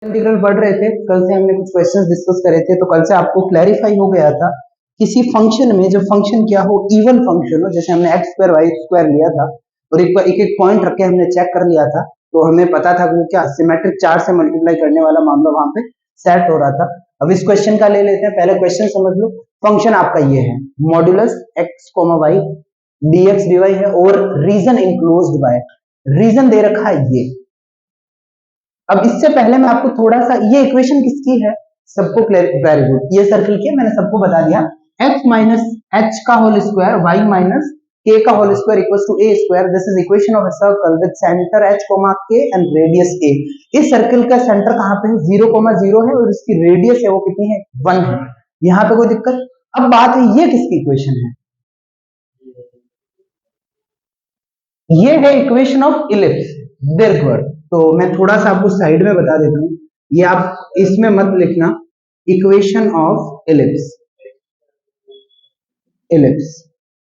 Integral पढ़ रहे थे, कल से हमने कुछ क्वेश्चंस डिस्कस करे थे, तो कल से आपको क्लैरिफाई हो गया था किसी फंक्शन में, जब फंक्शन क्या हो, इवन फंक्शन हो, जैसे हमने एक्स स्क्वायर वाई स्क्वायर लिया था और एक एक पॉइंट रख के हमने चेक कर लिया था, तो हमें पता था कि क्या सिमेट्रिक 4 से मल्टीप्लाई करने वाला मामला वहां पे सेट हो रहा था। अब इस क्वेश्चन का ले लेते हैं, पहले क्वेश्चन समझ लो। फंक्शन आपका ये है, modulus x comma y dx dy है और रीजन इंक्लोज्ड बाय, रीजन दे रखा है ये। अब इससे पहले मैं आपको थोड़ा सा, ये इक्वेशन किसकी है, सबको वेरी गुड, ये सर्कल की है, मैंने सबको बता दिया। x माइनस एच का whole square y minus k का whole square equals to a square. This is equation of a circle with centre h comma k and radius a। इस सर्कल का सेंटर कहां पे है, 0,0 है और इसकी रेडियस है वो कितनी है, 1 है। यहां पे कोई दिक्कत? अब बात है ये किसकी इक्वेशन है, ये है इक्वेशन ऑफ इलिप्स, दीर्घवृत्त। तो मैं थोड़ा सा आपको साइड में बता देता हूं, ये आप इसमें मत लिखना, इक्वेशन ऑफ इलिप्स। इलिप्स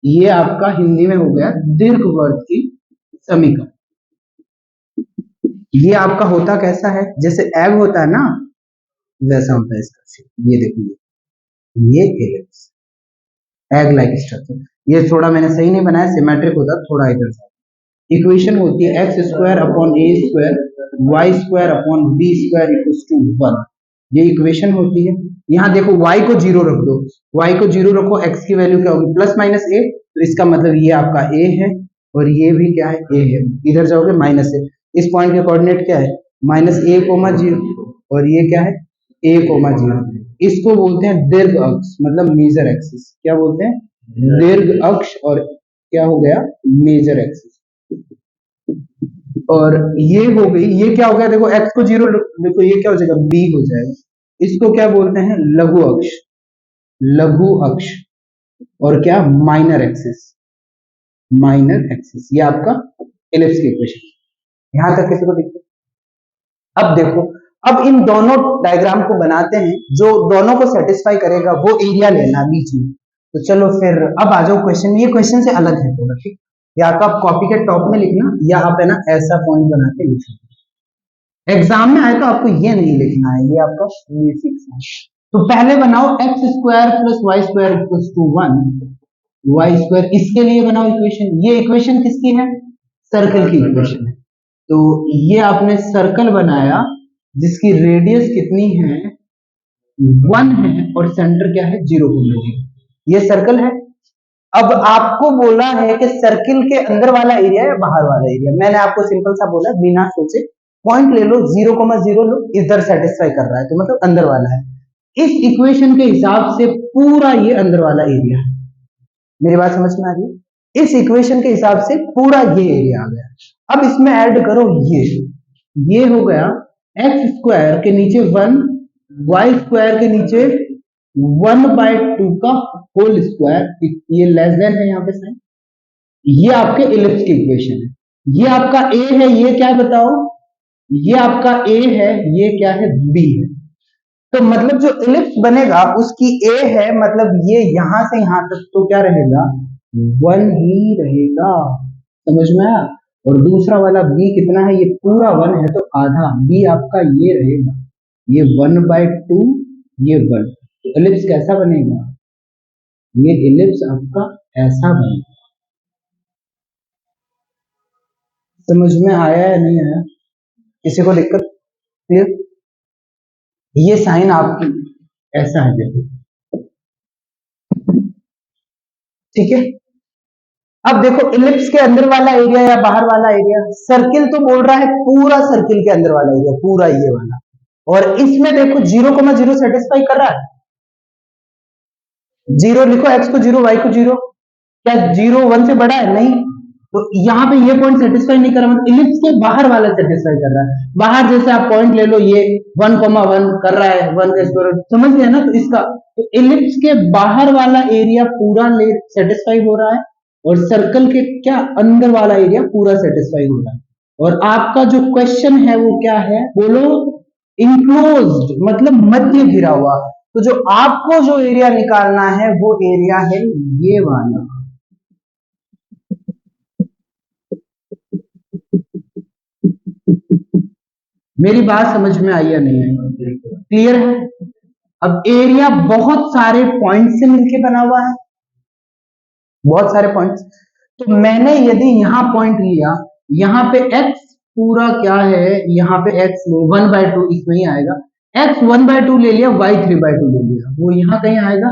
ये आपका हिंदी में हो गया दीर्घवृत्त की समीकरण। ये आपका होता कैसा है, जैसे एग होता है ना, वैसा होता है इसका। ये देखिए, ये इलिप्स एग लाइक स्ट्रक्चर। ये थोड़ा मैंने सही नहीं बनाया, सिमेट्रिक होता थोड़ा इधर से। इक्वेशन होती है x square upon a square y square upon b square equals to 1। ये इक्वेशन होती है। यहाँ देखो y को 0 रख दो, y को 0 रखो, x की वैल्यू क्या होगी, प्लस माइनस a, तो इसका मतलब ये आपका a है और ये भी क्या है, a है। इधर जाओगे माइनस a, इस पॉइंट के कोऑर्डिनेट क्या है, माइनस a कोमा 0 और ये क्या है, a कोमा 0। इसको बोलते हैं दीर्घ अक्ष, मतलब मेजर एक्सिस। क्या बोलते हैं, दीर्घ अक्ष, और क्या हो गया, मेजर एक्सिस। और ये हो गई, ये क्या हो गया, देखो x को 0, देखो ये क्या हो जाएगा, b हो जाएगा। इसको क्या बोलते हैं, लघु अक्ष, लघु अक्ष। और क्या, माइनर एक्सिस, माइनर एक्सिस। ये आपका इलिप्स की इक्वेशन। यहां तक किसी को दिक्कत? अब देखो, अब इन दोनों डायग्राम को बनाते हैं, जो दोनों को सेटिस्फाई करेगा वो एरिया लेना बीच में। तो चलो फिर अब आ जाओ क्वेश्चन। ये क्वेश्चन से अलग है थोड़ा, ठीक, या तो आप कॉपी के टॉप में लिखना, या आप है ना ऐसा पॉइंट बना के लिखना। एग्जाम में आए तो आपको ये नहीं लिखना है, ये आपका बेसिक्स है। तो पहले बनाओ x square plus y square equals to 1, y square, इसके लिए बनाओ इक्वेशन। ये इक्वेशन किसकी है, सर्कल की इक्वेशन है। तो ये आपने सर्कल बनाया जिसकी रेडियस कितनी है, 1 है, और सेंटर क्या है, 0,0। ये सर्कल है। अब आपको बोला है कि सर्किल के अंदर वाला एरिया या बाहर वाला एरिया। मैंने आपको सिंपल सा बोला, बिना सोचे पॉइंट ले लो, 0,0 लो, इधर सेटिस्फाई कर रहा है तो मतलब अंदर वाला है। इस इक्वेशन के हिसाब से पूरा ये अंदर वाला एरिया है। मेरी बात समझ में आ रही है? इस इक्वेशन के हिसाब से पूरा ये एरिया आ गया। अब इसमें ऐड करो ये हो गया एक्स स्क्वायर के नीचे 1, वाई स्क्वायर के नीचे 1/2 का होल स्क्वायर, ये लेस देन है यहाँ पे साइन। ये आपके इलिप्स की इक्वेशन है। ये आपका ए है, ये क्या है बताओ, ये आपका ए है, ये क्या है, बी है। तो मतलब जो इलिप्स बनेगा उसकी ए है, मतलब ये यहां से यहां तक तो क्या रहेगा, 1 ही रहेगा। समझ में आया? और दूसरा वाला बी कितना है, ये पूरा 1 है तो आधा बी आपका ये रहेगा, ये 1/2, ये 1। तो इलिप्स कैसा बनेगा, ये इलिप्स आपका ऐसा बनेगा। समझ में आया या नहीं आया, किसी को दिक्कत? क्लियर? ये साइन आपकी ऐसा है, देखो, ठीक है। अब देखो इलिप्स के अंदर वाला एरिया या बाहर वाला एरिया, सर्किल तो बोल रहा है पूरा सर्किल के अंदर वाला एरिया, पूरा ये वाला। और इसमें देखो 0,0 सेटिस्फाई कर रहा है, 0 लिखो, एक्स को 0 वाई को 0। क्या 0 1 से बड़ा है, नहीं। तो यहाँ पे ये पॉइंट सेटिस्फाई नहीं कर रहा, मतलब इलिप्स के बाहर वाला सेटिस्फाई कर रहा है। बाहर जैसे आप पॉइंट ले लो, ये 1,1 कर रहा है, 1 का स्क्वायर, समझ गए ना। तो इसका, तो इलिप्स के बाहर वाला एरिया पूरा सेटिस्फाई हो रहा है, और सर्कल के क्या अंदर वाला एरिया पूरा सेटिस्फाई हो रहा है। और आपका जो क्वेश्चन है वो क्या है, बोलो, इंक्लोज्ड, मतलब मध्य घिरा हुआ। तो जो आपको जो एरिया निकालना है वो एरिया है ये वाला। मेरी बात समझ में आई या नहीं आई? क्लियर है? अब एरिया बहुत सारे पॉइंट से मिलके बना हुआ है, बहुत सारे पॉइंट्स। तो मैंने यदि यहां पॉइंट लिया, यहाँ पे x पूरा क्या है, यहाँ पे x 1/2 इसमें ही आएगा, x 1/2 ले लिया, y 3/2 ले लिया, वो यहाँ कहीं आएगा।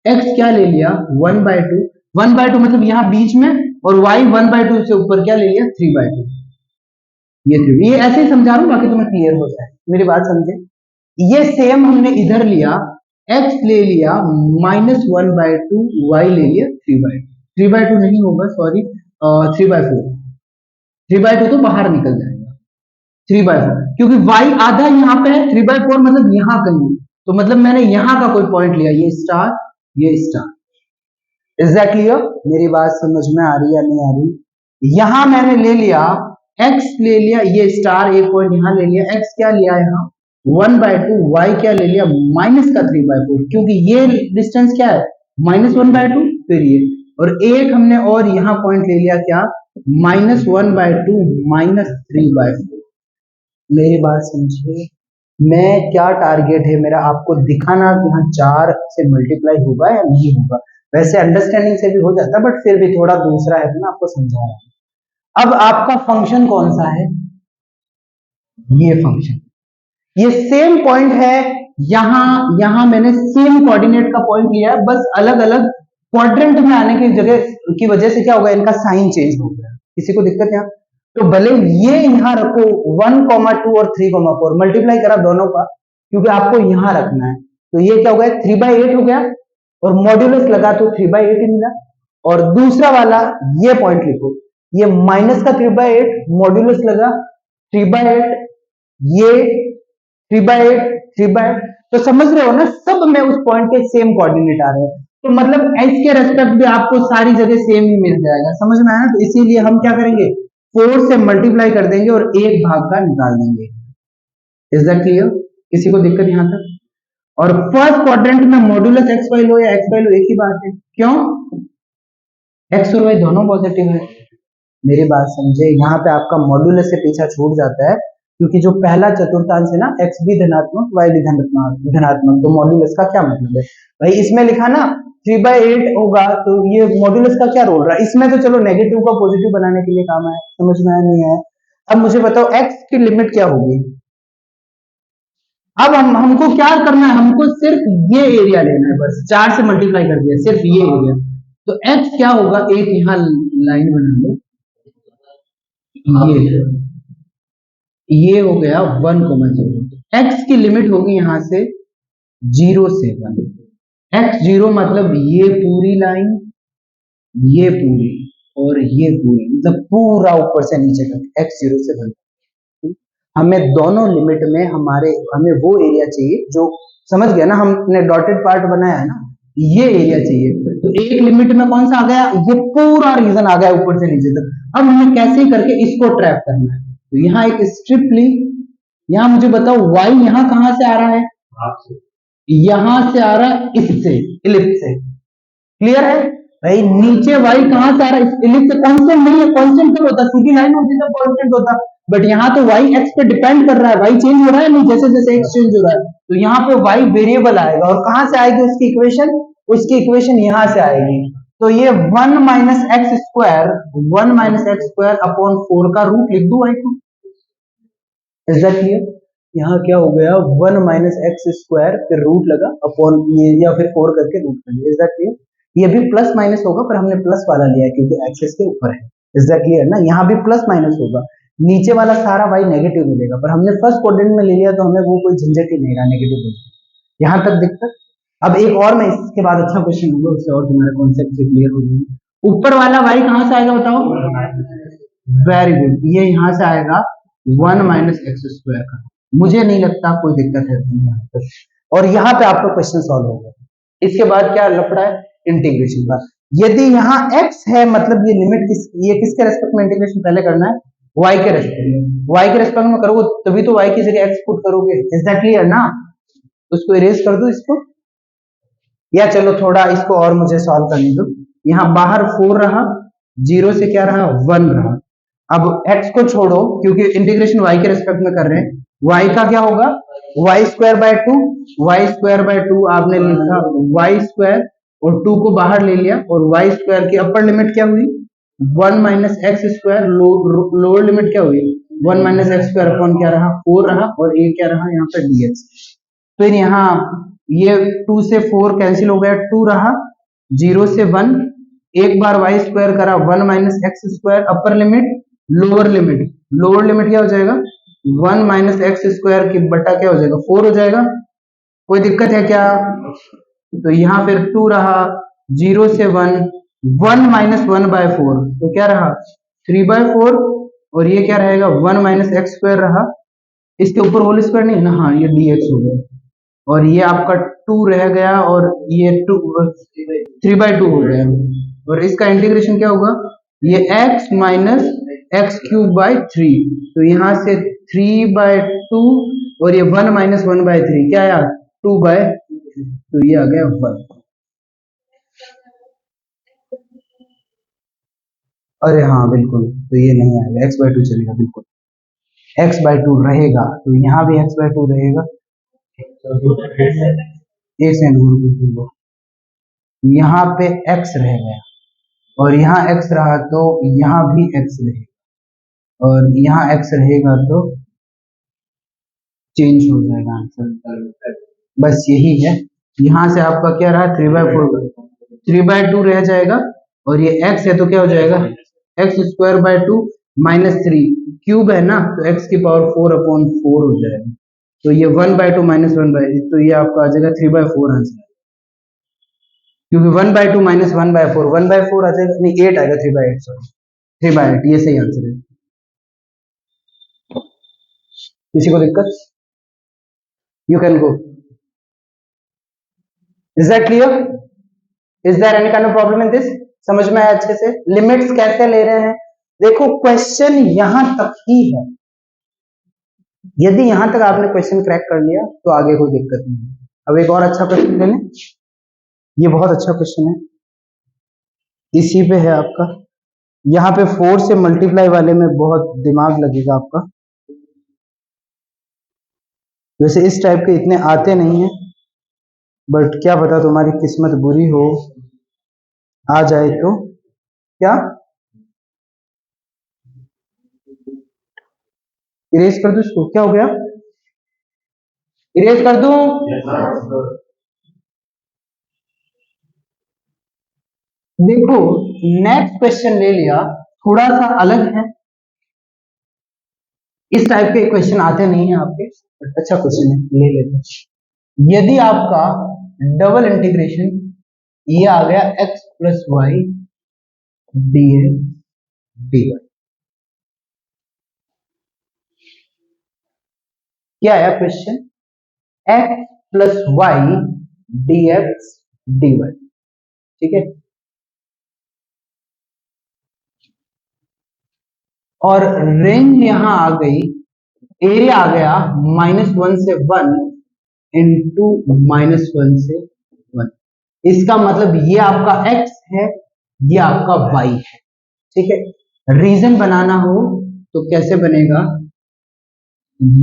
x क्या ले लिया 1/2, 1/2 मतलब यहाँ बीच में, और y 1/2 से ऊपर क्या ले लिया 3/2। ये ऐसे ही समझा रहा हूँ, बाकी तुम्हें क्लियर हो जाए, मेरी बात समझे। ये सेम हमने इधर लिया, x ले लिया -1/2, y ले लिया 3/2, 3/2 नहीं होगा सॉरी, 3/4, 3/2 तो बाहर निकल जाएगा, 3/4 क्योंकि y आधा यहाँ पे है, 3/4 मतलब यहाँ कहीं, तो मतलब मैंने यहाँ का कोई पॉइंट लिया, ये स्टार, ये स्टार। Is that clear? मेरी बात समझ में आ रही है या नहीं आ रही? यहां मैंने ले लिया x, ले लिया ये स्टार, एक पॉइंट यहां ले लिया, x क्या लिया यहाँ 1/2, y क्या ले लिया माइनस का 3/4, क्योंकि ये डिस्टेंस क्या है -1/2, फिर ये, और एक हमने और यहाँ पॉइंट ले लिया क्या -1/2 -3/4। मेरी बात समझिए, मैं क्या टारगेट है मेरा, आपको दिखाना कि यहाँ 4 से मल्टीप्लाई होगा या नहीं होगा। वैसे अंडरस्टैंडिंग से भी हो जाता है, बट फिर भी थोड़ा दूसरा है, तो मैं आपको समझा रहा हूं। अब आपका फंक्शन कौन सा है, ये फंक्शन, ये सेम पॉइंट है, यहां मैंने सेम कोऑर्डिनेट का पॉइंट लिया है, बस अलग अलग क्वाड्रेंट में आने की जगह की वजह से क्या होगा, इनका साइन चेंज हो गया। किसी को दिक्कत यहाँ? तो भले ये यहां रखो 1,2 और 3,4 मल्टीप्लाई करा दोनों का, क्योंकि आपको यहां रखना है, तो ये क्या हो गया 3/8 हो गया, और मॉड्यूलस लगा तो 3/8 ही मिला। और दूसरा वाला ये पॉइंट लिखो, ये माइनस का 3/8 मॉड्यूलस लगा 3/8, ये 3/8 3/8, तो समझ रहे हो ना, सब में उस पॉइंट के सेम कोऑर्डिनेट आ रहे हैं, तो मतलब x के रेस्पेक्ट भी आपको सारी जगह सेम ही मिल जाएगा। समझ में आया? तो इसीलिए हम क्या करेंगे 4 से मल्टीप्लाई कर देंगे और एक भाग का निकाल देंगे। Is that clear? किसी को दिक्कत यहां तक? और फर्स्ट क्वाड्रेंट में मॉड्यूलस एक्स वाई लो या एक्स वाई लो, एक ही बात है, क्यों एक्स और वाई दोनों पॉजिटिव है। मेरी बात समझे, यहाँ पे आपका मॉड्यूलस से पीछा छूट जाता है, क्योंकि जो पहला चतुर्थांश है ना, x भी धनात्मक y भी धनात्मक, तो मॉड्यूलस का क्या मतलब है भाई, इसमें लिखा ना 3/8 होगा, तो ये मॉड्यूलस का क्या रोल रहा है इसमें, तो चलो नेगेटिव को पॉजिटिव बनाने के लिए काम है। समझ में आया नहीं है? अब मुझे बताओ x की लिमिट क्या होगी। अब हमको क्या करना है, हमको सिर्फ ये एरिया लेना है, बस 4 से मल्टीप्लाई कर दिया, सिर्फ ये एरिया, तो x क्या होगा, एक यहाँ लाइन बना लो, ये हो गया 1,0, x की लिमिट होगी यहां से 0 से 1, x 0 मतलब ये पूरी लाइन, ये पूरी और ये पूरी, मतलब पूरा ऊपर से नीचे तक x 0 से 1। हमें दोनों लिमिट में हमें वो एरिया चाहिए जो, समझ गया ना, हमने डॉटेड पार्ट बनाया है ना, ये एरिया चाहिए। तो एक लिमिट में कौन सा आ गया, ये पूरा रीजन आ गया ऊपर से नीचे तक। अब हमें कैसे करके इसको ट्रैप करना है, तो यहाँ एक स्ट्रिप ली, यहाँ मुझे बताओ y यहाँ कहां से आ रहा है, यहां से आ रहा है, इससे इलिप्स से, क्लियर है भाई। नीचे y कहां से आ रहा है, इलिप्स से, कांस्टेंट नहीं है, कांस्टेंट कब होता, सीधी लाइन होती तो कांस्टेंट होता, बट यहाँ तो y x पे डिपेंड कर रहा है, y चेंज हो रहा है नहीं, जैसे जैसे x चेंज हो रहा है, तो यहाँ पे y वेरिएबल आएगा, और कहां से आएगी उसकी इक्वेशन यहां से आएगी, तो ये 1 - x² अपॉन 4 का रूट लिख दूं y को। Is that clear? यहाँ क्या हो गया 1 - x² फिर रूट लगा अपॉन ये, या फिर 4 करके रूट कर दिया। Is that clear? ये भी प्लस माइनस होगा, पर हमने प्लस वाला लिया है क्योंकि एक्सिस के ऊपर है। इज दैट क्लियर ना? यहाँ भी प्लस माइनस होगा, नीचे वाला सारा y नेगेटिव मिलेगा, पर हमने फर्स्ट क्वाड्रेंट में ले लिया तो हमें वो कोई झंझट ही नहीं रहा नेगेटिव पॉजिटिव। यहाँ तक दिक्कत? अब एक और, मैं इसके बाद अच्छा क्वेश्चन होगा, उससे और तुम्हारा कॉन्सेप्ट क्लियर हो जाएगा। ऊपर वाला y कहां से आएगा बताओ? वेरी गुड, ये यहां से आएगा 1 - x² का। मुझे नहीं लगता कोई दिक्कत है यहाँ पर, और यहाँ पे आपका क्वेश्चन सॉल्व होगा। इसके बाद क्या लफड़ा है, इंटीग्रेशन का। यदि यहाँ x है, मतलब ये लिमिट ये किसके रेस्पेक्ट में इंटीग्रेशन पहले करना है, y के रेस्पेक्ट में। y के रेस्पेक्ट में करोगे तभी तो y की जगह x पुट करोगे। इज दैट क्लियर ना? उसको इरेज कर दो इसको, या चलो थोड़ा इसको और मुझे सॉल्व करने दो। यहाँ बाहर 4 रहा, 0 से क्या रहा 1 रहा। अब x को छोड़ो क्योंकि इंटीग्रेशन y के रेस्पेक्ट में कर रहे हैं, y का क्या होगा, y square by two, y square by two आपने लिखा वाई स्क्वायर और टू को बाहर ले लिया और वाई स्क्वायर की अपर लिमिट क्या हुई, one minus x square, lower limit क्या हुई, one minus x square upon क्या रहा, फोर रहा, और ये क्या रहा यहाँ पे dx। फिर यहाँ ये टू से फोर कैंसिल हो गया, टू रहा, जीरो से वन, एक बार वाई स्क्वायर करा one minus x square, upper limit, lower limit, lower limit क्या हो जाएगा, वन माइनस एक्स स्क्वायर की बटा क्या हो जाएगा, फोर हो जाएगा। कोई दिक्कत है क्या, तो यहाँ फिर टू रहा, जीरो से one, one minus one by four, तो क्या रहा, थ्री बाय फोर, और ये क्या रहेगा, वन माइनस एक्स स्क्वायर रहा, इसके ऊपर होल स्क्वायर नहीं है ना, हाँ ये dx हो गया, और ये आपका टू रह गया, और ये टू थ्री बाय टू हो गया, और इसका इंटीग्रेशन क्या होगा, ये x minus x cube by three, तो यहाँ से थ्री बाय टू, और ये one minus one by three क्या आया, टू बाय, तो ये आ गया वन। अरे हाँ बिल्कुल, तो ये नहीं आएगा, एक्स बाय टू चलेगा, बिल्कुल एक्स बाय टू रहेगा, तो यहाँ भी एक्स बाय टू रहेगा। एक सेकंड, यहाँ पे x रह गया, और यहाँ x रहा तो यहाँ भी x रहेगा, और यहाँ x रहेगा तो चेंज हो जाएगा आंसर, बस यही है। यहाँ से आपका क्या रहा, three by four, three by two रह जाएगा, और ये x है तो क्या हो जाएगा, x square by two minus three, cube है ना तो x की पावर फोर अपॉन फोर हो जाएगा, तो ये one by two minus one by, तो ये आपका आ जाएगा थ्री बाय फोर आंसर, क्योंकि one by two minus one by four आ जाएगा, नहीं एट आएगा, three by eight, sorry three by eight, ये सही आंसर है। किसी को दिक्कत, you can go, is that clear, is there any kind of problem in this, समझ में आया अच्छे से, लिमिट्स कैसे ले रहे हैं, देखो क्वेश्चन यहां तक ही है, यदि यहां तक आपने क्वेश्चन क्रैक कर लिया तो आगे कोई दिक्कत नहीं है। अब एक और अच्छा क्वेश्चन ले लें, ये बहुत अच्छा क्वेश्चन है, इसी पे है आपका, यहाँ पे फोर से मल्टीप्लाई वाले में बहुत दिमाग लगेगा आपका, वैसे इस टाइप के इतने आते नहीं है, बट क्या पता तुम्हारी किस्मत बुरी हो, आ जाए तो क्या, इरेज कर दूं इसको, क्या हो गया, इरेज कर दूं, देखो नेक्स्ट क्वेश्चन ले लिया, थोड़ा सा अलग है, इस टाइप के क्वेश्चन आते नहीं है आपके, बट अच्छा क्वेश्चन है, ले लेते हैं। यदि आपका डबल इंटीग्रेशन ये आ गया x plus y d d y, क्या आया question, x plus y d x d y, ठीक है, और रेंज यहां आ गई, एरिया आ गया माइनस वन से वन इंटू माइनस वन से वन, इसका मतलब ये आपका x है, ये आपका y है, ठीक है। रीजन बनाना हो तो कैसे बनेगा,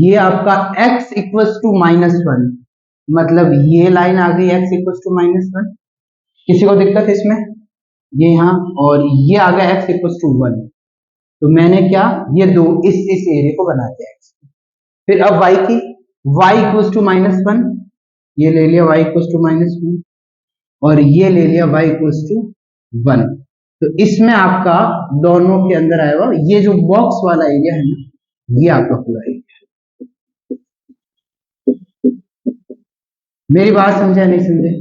ये आपका x equals to minus one, मतलब ये लाइन आ गई x equals to minus one, किसी को दिक्कत है इसमें, ये यहाँ, और ये आ गया x इक्वल्स टू वन, तो मैंने क्या, ये दो इस एरिया को बना दिया x, फिर अब y की, y equals to minus one, ये ले लिया y equals to minus one, और ये ले लिया y इक्वल्स टू वन, तो इसमें आपका दोनों के अंदर आएगा, ये जो बॉक्स वाला एरिया है ना, ये आपका पूरा एरिया, मेरी बात समझे नहीं समझे,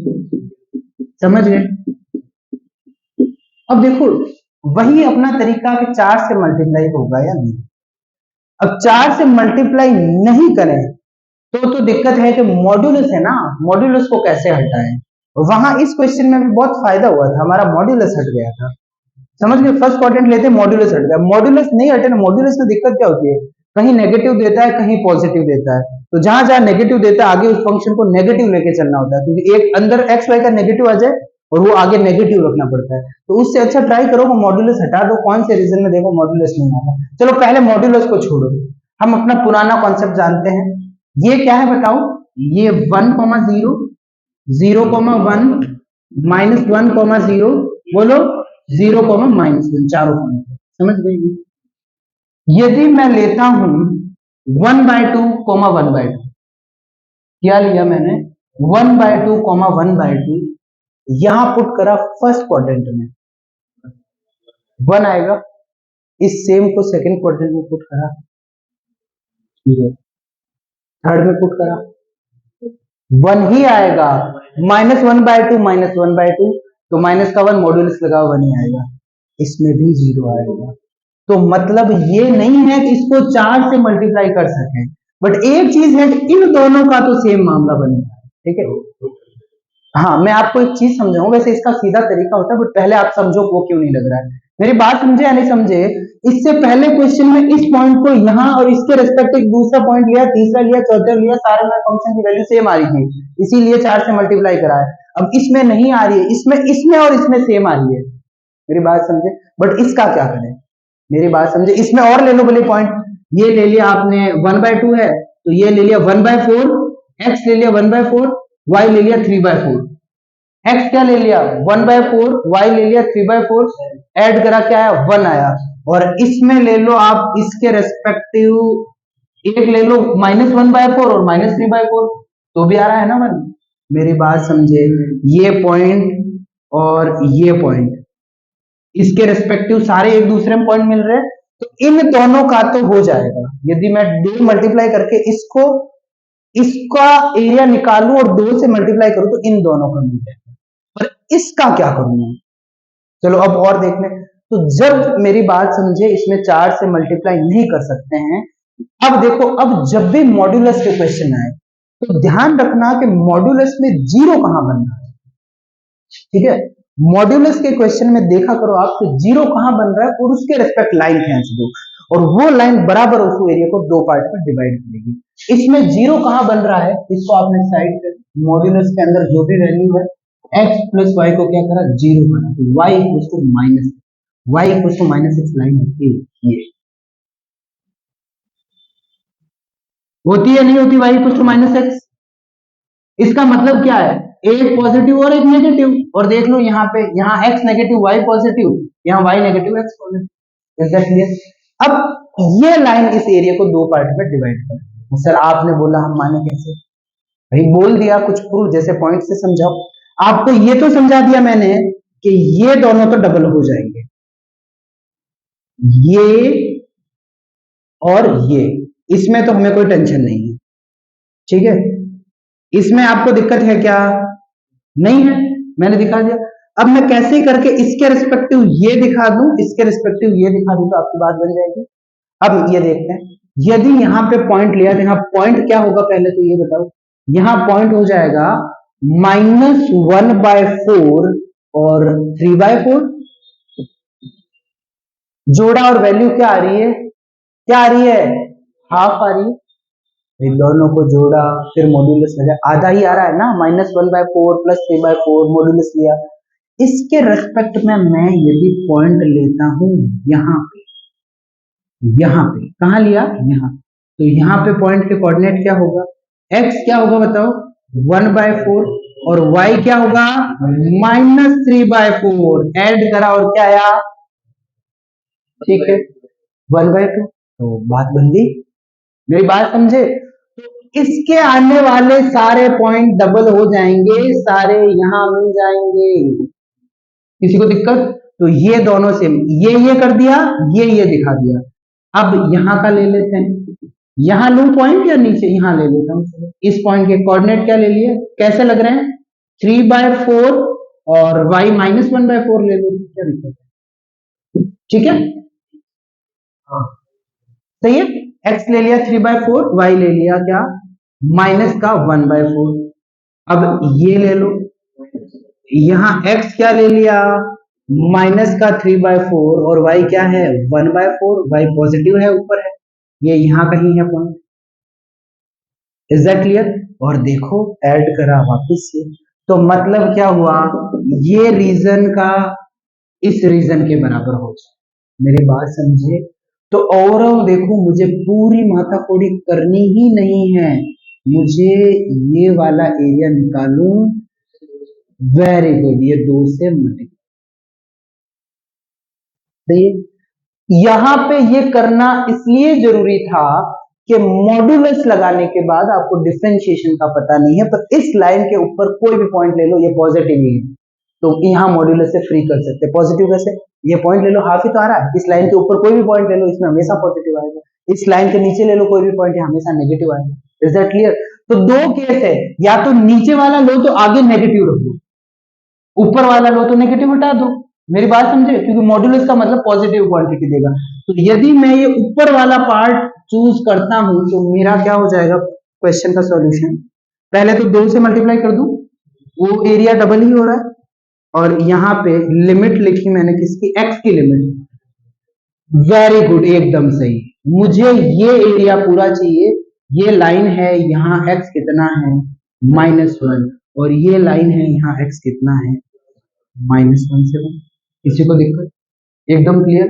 समझ गए। अब देखो वही अपना तरीका कि चार से मल्टीप्लाई होगा या नहीं, अब चार से मल्टीप्लाई नहीं करें तो दिक्कत है कि मॉड्यूलस है ना, मॉड्यूलस को कैसे हटाएं, वहां इस क्वेश्चन में भी बहुत फायदा हुआ था, हमारा मॉड्यूलस हट गया था, समझ गए, फर्स्ट क्वाड्रेंट लेते मॉड्यूलस हट गया, मॉड्यूलस नहीं हटे ना, मॉड्यूलस में दिक्कत क्या होती है, कहीं नेगेटिव देता है कहीं पॉजिटिव देता है, तो जहां जहां नेगेटिव देता है आगे उस फंक्शन को नेगेटिव लेके चलना होता है, क्योंकि एक अंदर एक्स वाई का नेगेटिव आ जाए और वो आगे नेगेटिव रखना पड़ता है, तो उससे अच्छा ट्राई करो मॉड्यूलस हटा दो, कौन से रीजन में देखो मॉड्यूलस नहीं आता, चलो पहले मॉड्यूलस को छोड़ो, हम अपना पुराना कॉन्सेप्ट जानते हैं। ये क्या है बताओ, ये 1,0, 0,1, -1,0, बोलो 0,-1, चारों पॉइंट समझ गए। यदि मैं लेता हूं 1/2, 1/2, क्या लिया मैंने 1/2, 1/2, यहां पुट करा फर्स्ट क्वाड्रेंट में 1 आएगा, इस सेम को सेकंड क्वाड्रेंट में पुट करा, थर्ड में पुट करा 1 ही आएगा, -1/2, -1/2, तो माइनस का 1 मॉड्यूलस लगाओ 1 ही आएगा, इसमें भी 0 आएगा। तो मतलब ये नहीं है कि इसको 4 से मल्टीप्लाई कर सकें, बट एक चीज है कि इन दोनों का तो सेम मामला बनेगा, ठीक है। हाँ, मैं आपको एक चीज समझाऊं, वैसे इसका सीधा तरीका होता है, बट पहले आप समझो वो क्यों नहीं लग रहा है, मेरी बात समझे या नहीं समझे। इससे पहले क्वेश्चन में इस पॉइंट को यहाँ और इसके रेस्पेक्ट एक दूसरा पॉइंट लिया, तीसरा लिया, चौथा लिया, सारे में फंक्शन की वैल्यू सेम आ रही थी, इसीलिए 4 से मल्टीप्लाई करा है। अब इसमें नहीं आ रही है, इसमें और इसमें सेम आ रही है, मेरी बात समझे। बट इसका क्या करें, मेरी बात समझे, इसमें और ले लो भले पॉइंट, ये ले लिया आपने 1/2 है, तो ये ले लिया 1/4, एक्स ले लिया 1/4, वाई ले लिया 3/4, एक्स क्या ले लिया 1/4, वाई ले लिया 3/4, ऐड करा क्या आया 1 आया, और इसमें ले लो आप इसके रेस्पेक्टिव एक ले लो -1/4 और -3/4, तो भी आ रहा है ना 1। मेरी बात समझे, ये पॉइंट और ये पॉइंट, इसके रेस्पेक्टिव सारे एक दूसरे में पॉइंट मिल रहे हैं, तो इन दोनों का तो हो जाएगा। यदि मैं 2 मल्टीप्लाई करके इसका एरिया निकालू और 2 से मल्टीप्लाई करूं तो इन दोनों का मिल जाएगा, पर इसका क्या करूंगा, चलो अब और देख लें। तो जब मेरी बात समझे इसमें 4 से मल्टीप्लाई नहीं कर सकते हैं, अब देखो, अब जब भी मॉड्यूलस के क्वेश्चन आए तो ध्यान रखना कि मॉड्यूलस में 0 कहां बन रहा है, ठीक है। मॉड्यूलस के क्वेश्चन में देखा करो आप कि 0 कहां बन रहा है, और उसके रेस्पेक्ट लाइन खींच दो, और वो लाइन बराबर उस एरिया को 2 पार्ट में डिवाइड करेगी। इसमें 0 कहां बन रहा है, इसको आपने साइड कर, मॉड्यूलस के अंदर जो भी वैल्यू है x प्लस वाई को क्या करा 0 बना, तो y equals to minus, y equals to -x line होती है, ये होती है नहीं होती, y इक्वल्स टू -x। इसका मतलब क्या है, एक पॉजिटिव और एक नेगेटिव, और देख लो यहाँ पे, यहाँ x नेगेटिव y पॉजिटिव, यहाँ y negative x positive, is that clear. अब ये लाइन इस एरिया को 2 पार्ट में डिवाइड कर, सर आपने बोला हम माने कैसे, भाई बोल दिया कुछ प्रूफ जैसे पॉइंट से समझाओ। आपको ये तो समझा दिया मैंने कि ये दोनों तो डबल हो जाएंगे, ये और ये, इसमें तो हमें कोई टेंशन नहीं है, ठीक है। इसमें आपको दिक्कत है क्या, नहीं है, मैंने दिखा दिया। अब मैं कैसे करके इसके रिस्पेक्टिव ये दिखा दूं, इसके रिस्पेक्टिव ये दिखा दूं, तो आपकी बात बन जाएगी। अब ये देखते हैं, यदि यहां पे पॉइंट लिया तो यहाँ पॉइंट क्या होगा, पहले तो ये बताओ, यहां पॉइंट हो जाएगा -1/4 और 3/4, जोड़ा और वैल्यू क्या आ रही है, क्या आ रही है, हाफ आ रही है। इन दोनों को जोड़ा, फिर मॉड्यूलस लगा, आधा ही आ रहा है ना, -1/4 + 3/4 मॉड्यूलस लिया। इसके रेस्पेक्ट में मैं यदि पॉइंट लेता हूं यहाँ पे, कहा लिया, यहाँ, तो यहाँ पे पॉइंट के कोऑर्डिनेट क्या होगा, x क्या होगा बताओ 1/4, और y क्या होगा -3/4, ऐड करा और क्या आया, ठीक है 1/2, तो बात बन गई, मेरी बात समझे। तो इसके आने वाले सारे पॉइंट डबल हो जाएंगे, सारे यहां मिल जाएंगे, किसी को दिक्कत, तो ये दोनों से ये कर दिया, ये दिखा दिया। अब यहां का ले लेते हैं, यहां लू पॉइंट या नीचे, यहां ले लेता हूं, इस पॉइंट के कोऑर्डिनेट क्या ले लिए, कैसे लग रहे हैं 3/4, और y -1/4 ले लो, क्या दिक्कत है, ठीक है, हाँ सही है। x ले लिया 3/4, y ले लिया क्या माइनस का 1/4। अब ये ले लो, यहाँ x क्या ले लिया माइनस का 3/4, और y क्या है 1/4, y पॉजिटिव है ऊपर है, ये यहाँ कहीं है पॉइंट, इज दैट क्लियर। और देखो ऐड करा वापस से, तो मतलब क्या हुआ, ये रीजन का इस रीजन के बराबर हो जाए, मेरी बात समझे। तो ओवरऑल देखो मुझे पूरी माथाकोड़ी करनी ही नहीं है, मुझे ये वाला एरिया निकालूं। वेरी गुड, ये 2 से मल्टीप्लाई। यहां पे ये करना इसलिए जरूरी था कि मॉड्यूलस लगाने के बाद आपको डिफरेंशिएशन का पता नहीं है, पर इस लाइन के ऊपर कोई भी पॉइंट ले लो, ये पॉजिटिव ही है, तो यहाँ मॉड्यूलस से फ्री कर सकते हैं। पॉजिटिव कैसे? ये पॉइंट ले लो, हाफ ही तो आ रहा है, इस लाइन के ऊपर कोई भी पॉइंट ले लो, इसमें हमेशा पॉजिटिव आएगा, इस लाइन के नीचे ले लो कोई भी पॉइंट, हमेशा नेगेटिव आएगा। Is that clear? तो 2 केस है, या तो नीचे वाला लो तो आगे नेगेटिव रख दो, ऊपर वाला लो तो नेगेटिव हटा दो। मेरी बात समझे? क्योंकि मॉड्यूलस का मतलब पॉजिटिव क्वांटिटी देगा। तो यदि मैं ये ऊपर वाला पार्ट चूज करता हूं तो मेरा क्या हो जाएगा क्वेश्चन का सॉल्यूशन? पहले तो 2 से मल्टीप्लाई कर दूं, वो एरिया डबल ही हो रहा है, और यहाँ पे लिमिट लिखी मैंने किसकी? एक्स की लिमिट। वेरी गुड, एकदम सही। मुझे ये एरिया पूरा चाहिए, ये लाइन है यहाँ एक्स कितना है? -1, और ये लाइन है यहाँ एक्स कितना है? -1 किसी को दिक्कत? एकदम क्लियर।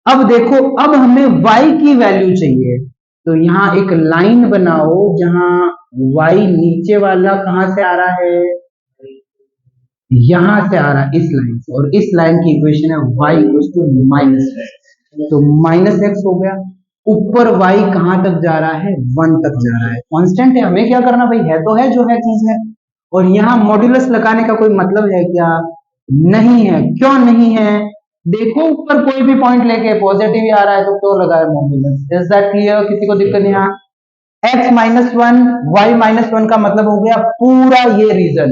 अब देखो, अब हमें y की वैल्यू चाहिए, तो यहाँ एक लाइन बनाओ जहां y नीचे वाला कहां से आ रहा है? यहां से आ रहा है, इस लाइन से, और इस लाइन की इक्वेशन है y -x, तो -x हो गया। ऊपर y कहां तक जा रहा है? 1 तक जा रहा है, कांस्टेंट है, हमें क्या करना भाई, है तो है जो है चीज है। और यहाँ मॉड्यूलस लगाने का कोई मतलब है क्या? नहीं है। क्यों नहीं है? देखो ऊपर कोई भी पॉइंट लेके पॉजिटिव ही आ रहा है, तो क्यों लगाए मॉड्यूलस? Is that clear? किसी को दिक्कत नहीं? x-1 y-1 का मतलब हो गया पूरा ये रीजन,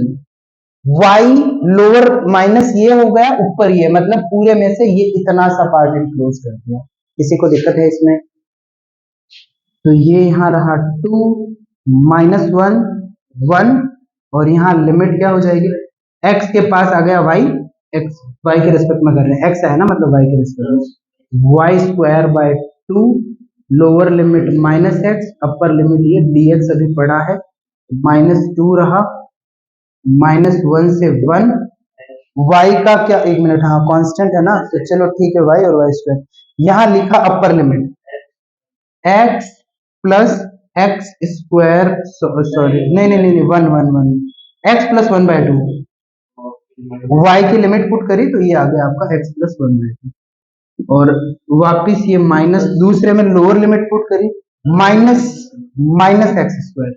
y लोअर माइनस ये हो गया, ऊपर ये, मतलब पूरे में से ये इतना सा पार्ट इंक्लोज कर दिया। किसी को दिक्कत है इसमें? तो ये यहाँ रहा 2 -1 1, और यहाँ लिमिट क्या हो जाएगी? x के पास आ गया y, x y के रिस्पेक्ट में कर रहे हैं, x है ना, मतलब y के रिस्पेक्ट में, y²/2, lower limit -x, upper limit ये dx अभी पड़ा है, -2 रहा, -1 से 1, y का क्या, 1 मिनट, हाँ कांस्टेंट है ना, तो चलो ठीक है, y और y²। यहाँ लिखा upper limit x plus x², sorry नहीं नहीं नहीं, 1 x प्लस 1/2, y की लिमिट पुट करी तो ये आ गया आपका x प्लस 1/2, और वापिस ये माइनस, दूसरे में लोअर लिमिट पुट करी, माइनस x²,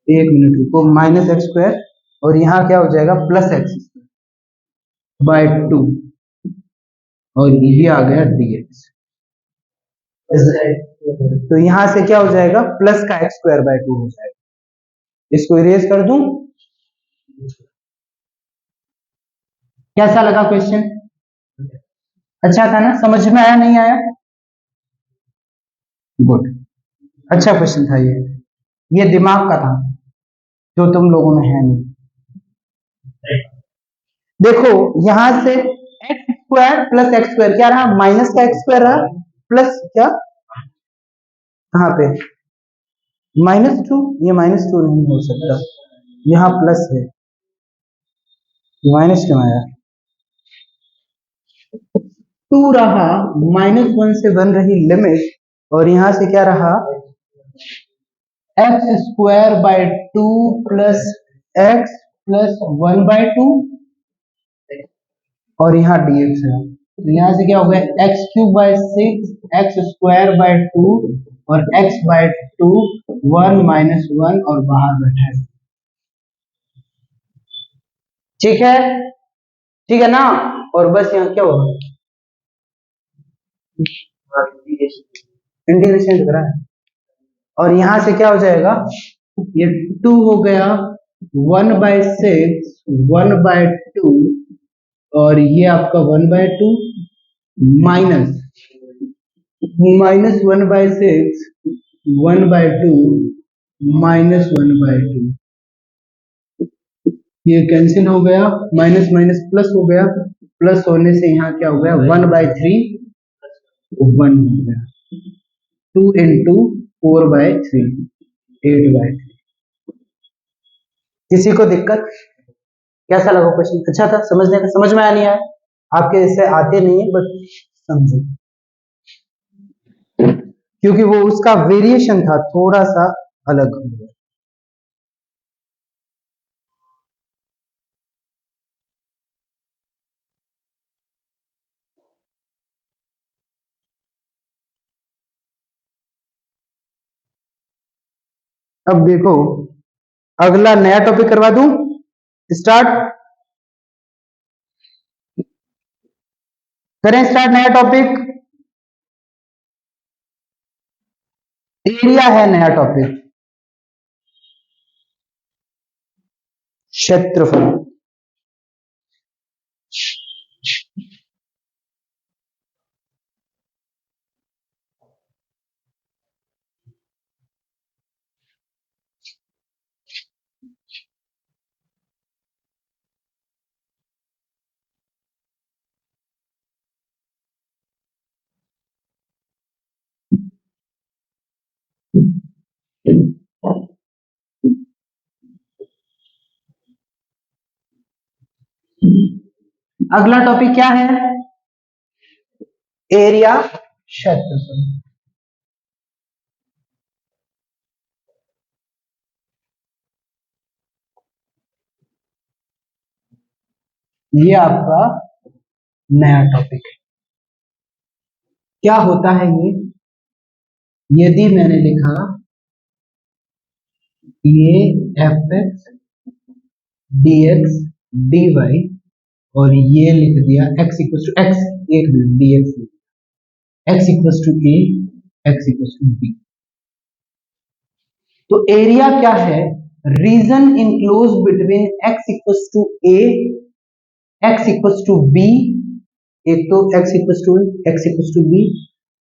1 मिनट रुको, -x², और यहाँ क्या हो जाएगा? +x²/2, और ये आ गया dx। तो यहां से क्या हो जाएगा? प्लस का x²/2 हो जाएगा। इसको इरेज कर दूं? कैसा लगा क्वेश्चन? अच्छा था ना? समझ में आया, नहीं आया? गुड, अच्छा क्वेश्चन था ये दिमाग का था, जो तुम लोगों में है नहीं। देखो यहां से x² प्लस x², क्या रहा? माइनस का x² रहा, प्लस क्या, कहां पे? -2, ये -2 नहीं हो सकता, यहाँ प्लस है, माइनस क्यों आया? 2 रहा, -1 से बन रही लिमिट, और यहां से क्या रहा? x²/2 प्लस x प्लस 1/2, और यहाँ dx है, तो यहाँ से क्या हो गया? x³/6 x²/2 और x/2, 1 - 1, और बाहर बैठा है। ठीक है, ठीक है ना? और बस यहाँ क्या होगा? इंटीग्रेशन दिख रहा है, और यहां से क्या हो जाएगा? ये 2 हो गया, 1/6 1/2, और ये आपका 1/2 माइनस -1/6 1/2 -1/2, ये कैंसिल हो गया, माइनस माइनस प्लस हो गया, प्लस होने से यहाँ क्या हो गया? 1/3 1 हो गया, 2 × 4/3 8/3। किसी को दिक्कत? कैसा लगा क्वेश्चन? अच्छा था? समझने का समझ में आया, नहीं आया? आपके इससे आते नहीं है, बट समझे। क्योंकि वो उसका वेरिएशन था थोड़ा सा अलग हो गया। अब देखो अगला नया टॉपिक करवा दूं, स्टार्ट करें, स्टार्ट नया टॉपिक। एरिया है नया टॉपिक, क्षेत्रफल। अगला टॉपिक क्या है? एरिया, क्षेत्रफल। ये आपका नया टॉपिक है। क्या होता है ये? यदि मैंने लिखा ये f x d x d y और ये लिख दिया एक्स इक्वल टू एक्स, एक d x, x equal to a, x equal to b, तो एरिया क्या है? Region enclose between x equal to a, x equal to b, एक तो x equal to x equal to b,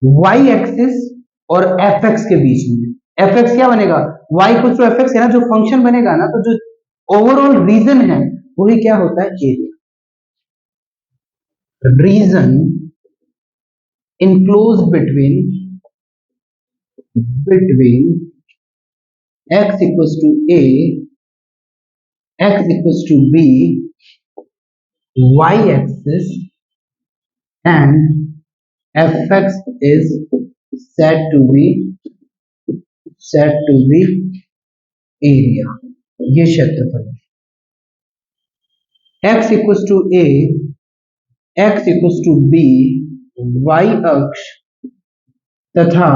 y axis और f x के बीच में। F x क्या बनेगा? Y equal to f x है ना, जो फंक्शन बनेगा ना, तो जो ओवरऑल रीजन है वही क्या होता है? Area. Region enclose between x equals to a, x equals to b, y axis and fx is said to be area। ये क्षेत्रफल है। x equals to a, x equals to b, y अक्ष तथा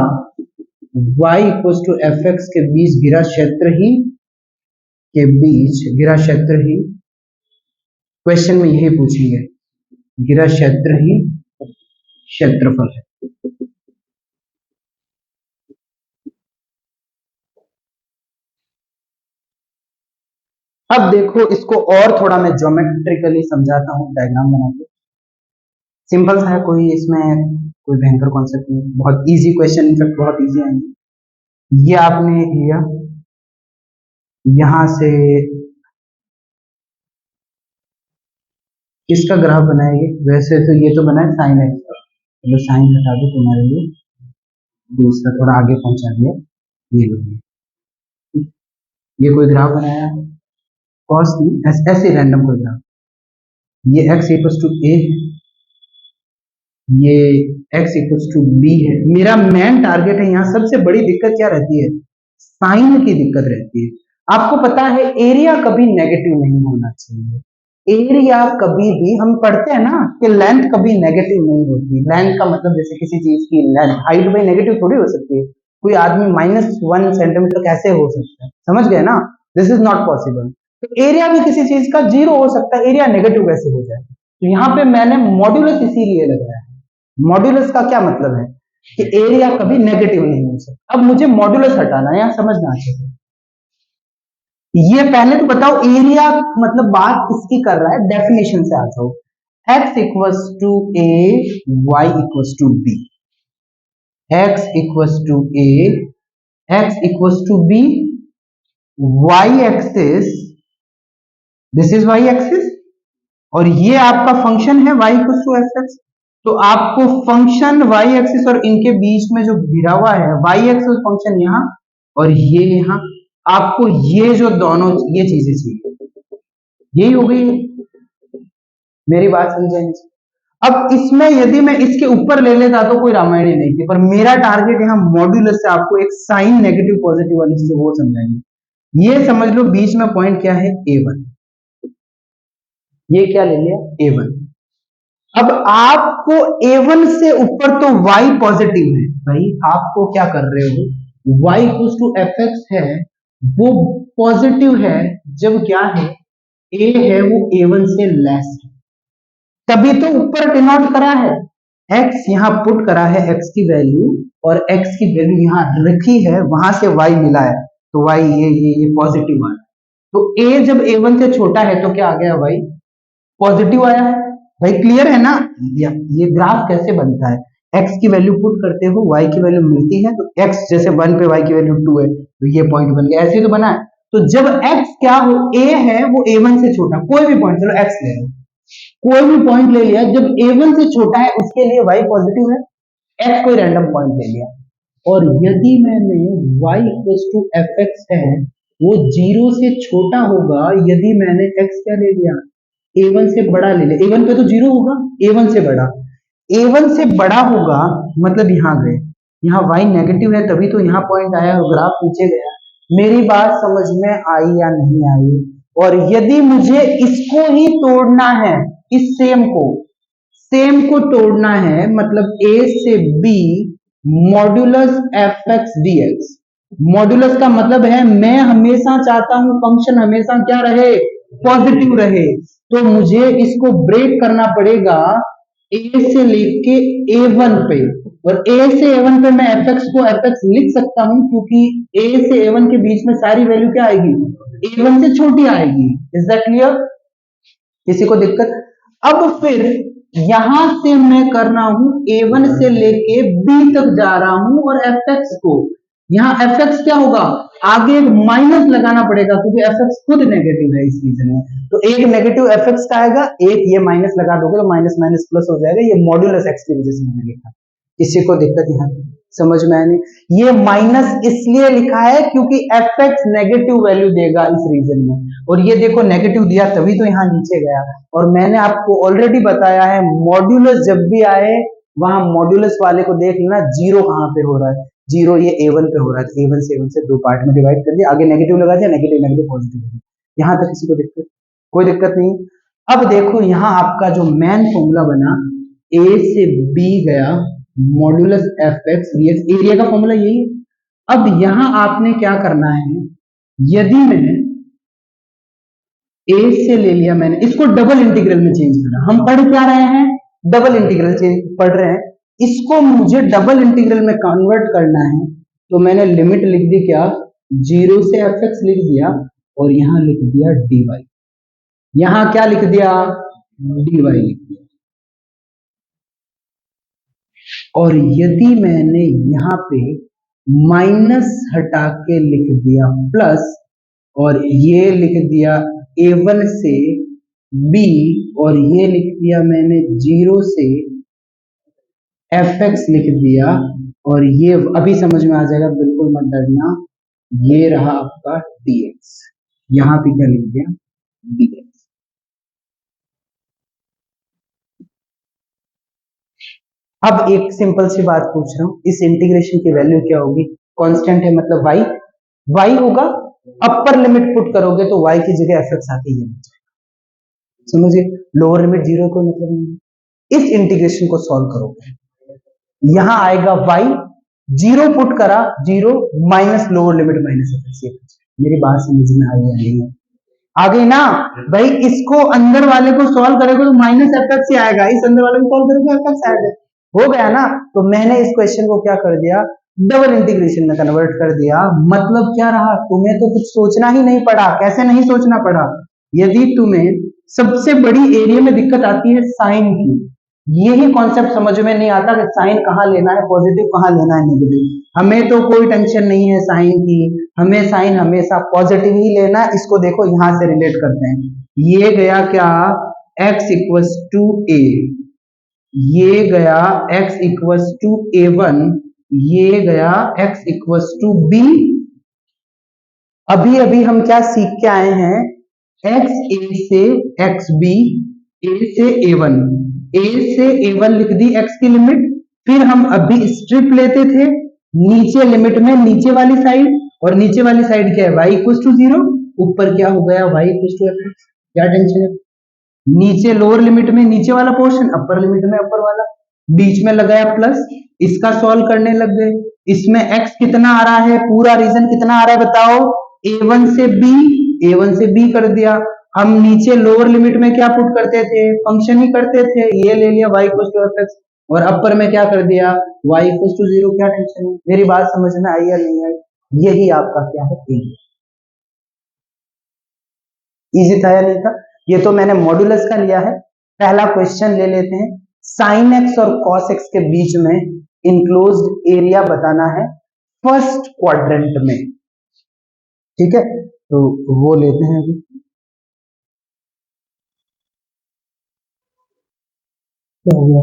y equals to fx के बीच घिरा क्षेत्र ही question में यही पूछेंगे, घिरा क्षेत्र ही क्षेत्रफल है। अब देखो इसको और थोड़ा मैं ज्योमेट्रिकली समझाता हूँ, डायग्राम बना के। सिंपल सा है, कोई इसमें कोई भयंकर कॉन्सेप्ट नहीं, बहुत इजी क्वेश्चन, इनफैक्ट बहुत इजी आएंगे। ये आपने लिया, यहां से किसका ग्राफ बनाएंगे? वैसे तो ये तो बना है साइन एक्स का, चलो साइन हटा दो, तुम्हारे लिए दूसरा थोड़ा आगे पहुंचा दिया। ये लो, ये कोई ग्राफ बनाया कॉस ऐसे रैंडम कोई ग्राफ, ये x इक्वल टू ए है, ये x इक्वल टू बी है। मेरा मेन टारगेट है, यहाँ सबसे बड़ी दिक्कत क्या रहती है? साइन की दिक्कत रहती है। आपको पता है एरिया कभी नेगेटिव नहीं होना चाहिए। एरिया कभी भी, हम पढ़ते हैं ना कि लेंथ कभी नेगेटिव नहीं होती। लेंथ का मतलब जैसे किसी चीज की लेंथ, हाइट भाई नेगेटिव थोड़ी हो सकती है। कोई आदमी -1 सेंटीमीटर कैसे हो सकता है? समझ गए ना? This is not possible. तो एरिया भी किसी चीज का 0 हो सकता है, एरिया नेगेटिव कैसे हो जाए? तो यहाँ पे मैंने मॉड्यूलस इसीलिए लगाया है। मॉड्यूलस का क्या मतलब है कि एरिया कभी नेगेटिव नहीं हो सकता। अब मुझे मॉड्यूलस हटाना है, यहाँ समझना चाहिए। ये पहले तो बताओ एरिया मतलब बात इसकी कर रहा है, डेफिनेशन से आ जाओ। x equals to a, y equals to b, x equals to a, x equals to b, y axis, this is y axis, और ये आपका फंक्शन है y equals to f x. तो आपको फंक्शन y एक्सिस और इनके बीच में जो घिरा हुआ है y एक्सिस फंक्शन यहाँ और ये यहाँ, आपको ये जो दोनों ये चीजें चाहिए। यही हो गई, मेरी बात समझेंगे। अब इसमें यदि मैं इसके ऊपर ले लेता तो कोई रामायण ही नहीं थी, पर मेरा टारगेट यहाँ मॉड्यूलस से आपको एक साइन नेगेटिव पॉजिटिव वाली से वो समझाएंगे। ये समझ लो बीच में पॉइंट क्या है, A1। ये क्या ले लिया, A1। अब आपको A1 से ऊपर तो Y पॉजिटिव है भाई, आपको क्या कर रहे हो, Y इक्वल्स टू fx है, वो पॉजिटिव है जब क्या है, A है वो A1 से लेस है, तभी तो ऊपर डिनोट करा है, x यहां पुट करा है, x की वैल्यू, और x की वैल्यू यहां रखी है, वहां से y मिला है, तो y ये पॉजिटिव आया। तो a जब A1 से छोटा है तो क्या आ गया, y पॉजिटिव आया है। भाई क्लियर है ना, ये ग्राफ कैसे बनता है, x की वैल्यू पुट करते हो, y की वैल्यू मिलती है, तो x जैसे 1 पे y की वैल्यू 2 है, तो ये पॉइंट बन गया, ऐसे तो बना है। तो जब x क्या हो, a है वो A1 से छोटा, कोई भी पॉइंट, चलो x ले लो, कोई भी पॉइंट ले लिया, जब A1 से छोटा है उसके लिए y पॉजिटिव है, x कोई रैंडम पॉइंट ले लिया, और यदि मैंने y इक्वल्स टू fx है, वो 0 से छोटा होगा यदि मैंने x क्या ले लिया, A1 से बड़ा ले लिया, A1 पे तो 0 होगा, A1 से बड़ा, A1 से बड़ा होगा, मतलब यहां गए, यहाँ y नेगेटिव है तभी तो यहाँ पॉइंट आया और ग्राफ नीचे गया। मेरी बात समझ में आई या नहीं आई? और यदि मुझे इसको ही तोड़ना है, इस सेम को तोड़ना है, मतलब a से b modulus fx dx, modulus का मतलब है मैं हमेशा चाहता हूं फंक्शन हमेशा क्या रहे, पॉजिटिव रहे, तो मुझे इसको ब्रेक करना पड़ेगा a से लेके a1 पे, और a से a1 पे मैं fx को fx लिख सकता हूं, क्योंकि a से a1 के बीच में सारी वैल्यू क्या आएगी, a1 से छोटी आएगी। इज दैट क्लियर, किसी को दिक्कत? अब फिर यहां से मैं कर रहा हूं A1 से लेके B तक जा रहा हूं, और fx को, यहाँ fx क्या होगा, आगे एक माइनस लगाना पड़ेगा क्योंकि fx खुद नेगेटिव है इस रीजन में, तो एक नेगेटिव fx का आएगा, एक ये माइनस लगा दोगे तो माइनस माइनस प्लस हो जाएगा, ये मॉड्यूलस x की वजह से मैंने लिखा। किसी को दिक्कत यहाँ समझ में आने? ये माइनस इसलिए लिखा है क्योंकि fx नेगेटिव वैल्यू देगा इस रीजन में, और ये देखो नेगेटिव दिया तभी तो यहाँ नीचे गया, और मैंने आपको ऑलरेडी बताया है मॉड्यूलस जब भी आए वहां मॉड्यूलस वाले को देख लेना, जीरो कहां पे हो रहा है, जीरो ये A1 पे हो रहा है, तो A1 से A1 से दो पार्ट में डिवाइड कर दिया, आगे नेगेटिव लगा दिया, नेगेटिव नेगेटिव पॉजिटिव, यहाँ तक किसी को दिक्कत? कोई दिक्कत नहीं। अब देखो यहाँ आपका जो मेन फॉर्मूला बना, A से B गया मॉड्यूलस fx dx, एरिया का फॉर्मूला यही है। अब यहां आपने क्या करना है, यदि मैंने a से ले लिया, मैंने इसको डबल इंटीग्रल में चेंज करा, हम पढ़ क्या रहे हैं, डबल इंटीग्रल पढ़ रहे हैं, इसको मुझे डबल इंटीग्रल में कन्वर्ट करना है, तो मैंने लिमिट लिख दी क्या, 0 से fx लिख दिया, और यहां लिख दिया dy, यहां क्या लिख दिया, dy लिख दिया, और यदि मैंने यहाँ पे माइनस हटा के लिख दिया प्लस, और ये लिख दिया A1 से B, और ये लिख दिया मैंने 0 से fx लिख दिया, और ये अभी समझ में आ जाएगा, बिल्कुल मत डरना, ये रहा आपका dx, यहां पे क्या लिख दिया, dx। अब एक सिंपल सी बात पूछ रहा हूं, इस इंटीग्रेशन की वैल्यू क्या होगी, कांस्टेंट है मतलब y होगा, अपर लिमिट पुट करोगे तो y की जगह fx आती है, समझिए, लोअर लिमिट 0 को मतलब नहीं। इस इंटीग्रेशन को सॉल्व करोगे, यहां आएगा y, 0 पुट करा, 0 minus lower limit minus fx। मेरी बात समझ में आई या नहीं? आ गई ना भाई, इसको अंदर वाले को सॉल्व करेगा तो माइनस fx ही आएगा, इस अंदर वाले को सॉल्व करोगे fx आएगा, हो गया ना। तो मैंने इस क्वेश्चन को क्या कर दिया, डबल इंटीग्रेशन में कन्वर्ट कर दिया, मतलब क्या रहा, तुम्हें तो कुछ सोचना ही नहीं पड़ा। कैसे नहीं सोचना पड़ा, यदि तुम्हें सबसे बड़ी एरिया में दिक्कत आती है साइन की, यही कॉन्सेप्ट समझ में नहीं आता कि साइन कहां लेना है, पॉजिटिव कहां लेना है, नेगेटिव, हमें तो कोई टेंशन नहीं है साइन की, हमें साइन हमेशा पॉजिटिव ही लेना। इसको देखो यहां से रिलेट करते हैं, ये गया क्या, x इक्वल्स टू a, ये गया x इक्वल्स टू a1, ये गया x इक्वल्स टू b। अभी अभी हम क्या सीख के आए हैं, x a से xb, a से a1, ए से A1 लिख दी x की लिमिट, फिर हम अभी स्ट्रिप लेते थे नीचे लिमिट में नीचे वाली साइड, और नीचे वाली साइड क्या है y इक्वल टू 0, ऊपर क्या हो गया y इक्वल टू f। क्या टेंशन है, नीचे लोअर लिमिट में नीचे वाला पोर्शन, अपर लिमिट में अपर वाला, बीच में लगाया प्लस, इसका सॉल्व करने लग गए। इसमें x कितना आ रहा है, पूरा रीजन कितना आ रहा है बताओ, a1 से b, a1 से b कर दिया। हम नीचे लोअर लिमिट में क्या पुट करते थे, फंक्शन ही करते थे, ये ले लिया y इक्वल टू fx, और अपर में क्या कर दिया y इक्वल टू 0। क्या टेंशन है, मेरी बात समझ में आई या नहीं आई, यही आपका क्या है एरिया। इजी था या नहीं था, ये तो मैंने मॉड्यूलस का लिया है। पहला क्वेश्चन ले लेते हैं, साइन एक्स और कॉस एक्स के बीच में इनक्लोज्ड एरिया बताना है फर्स्ट क्वाड्रेंट में, ठीक है, तो वो लेते हैं अभी। क्या हो गया,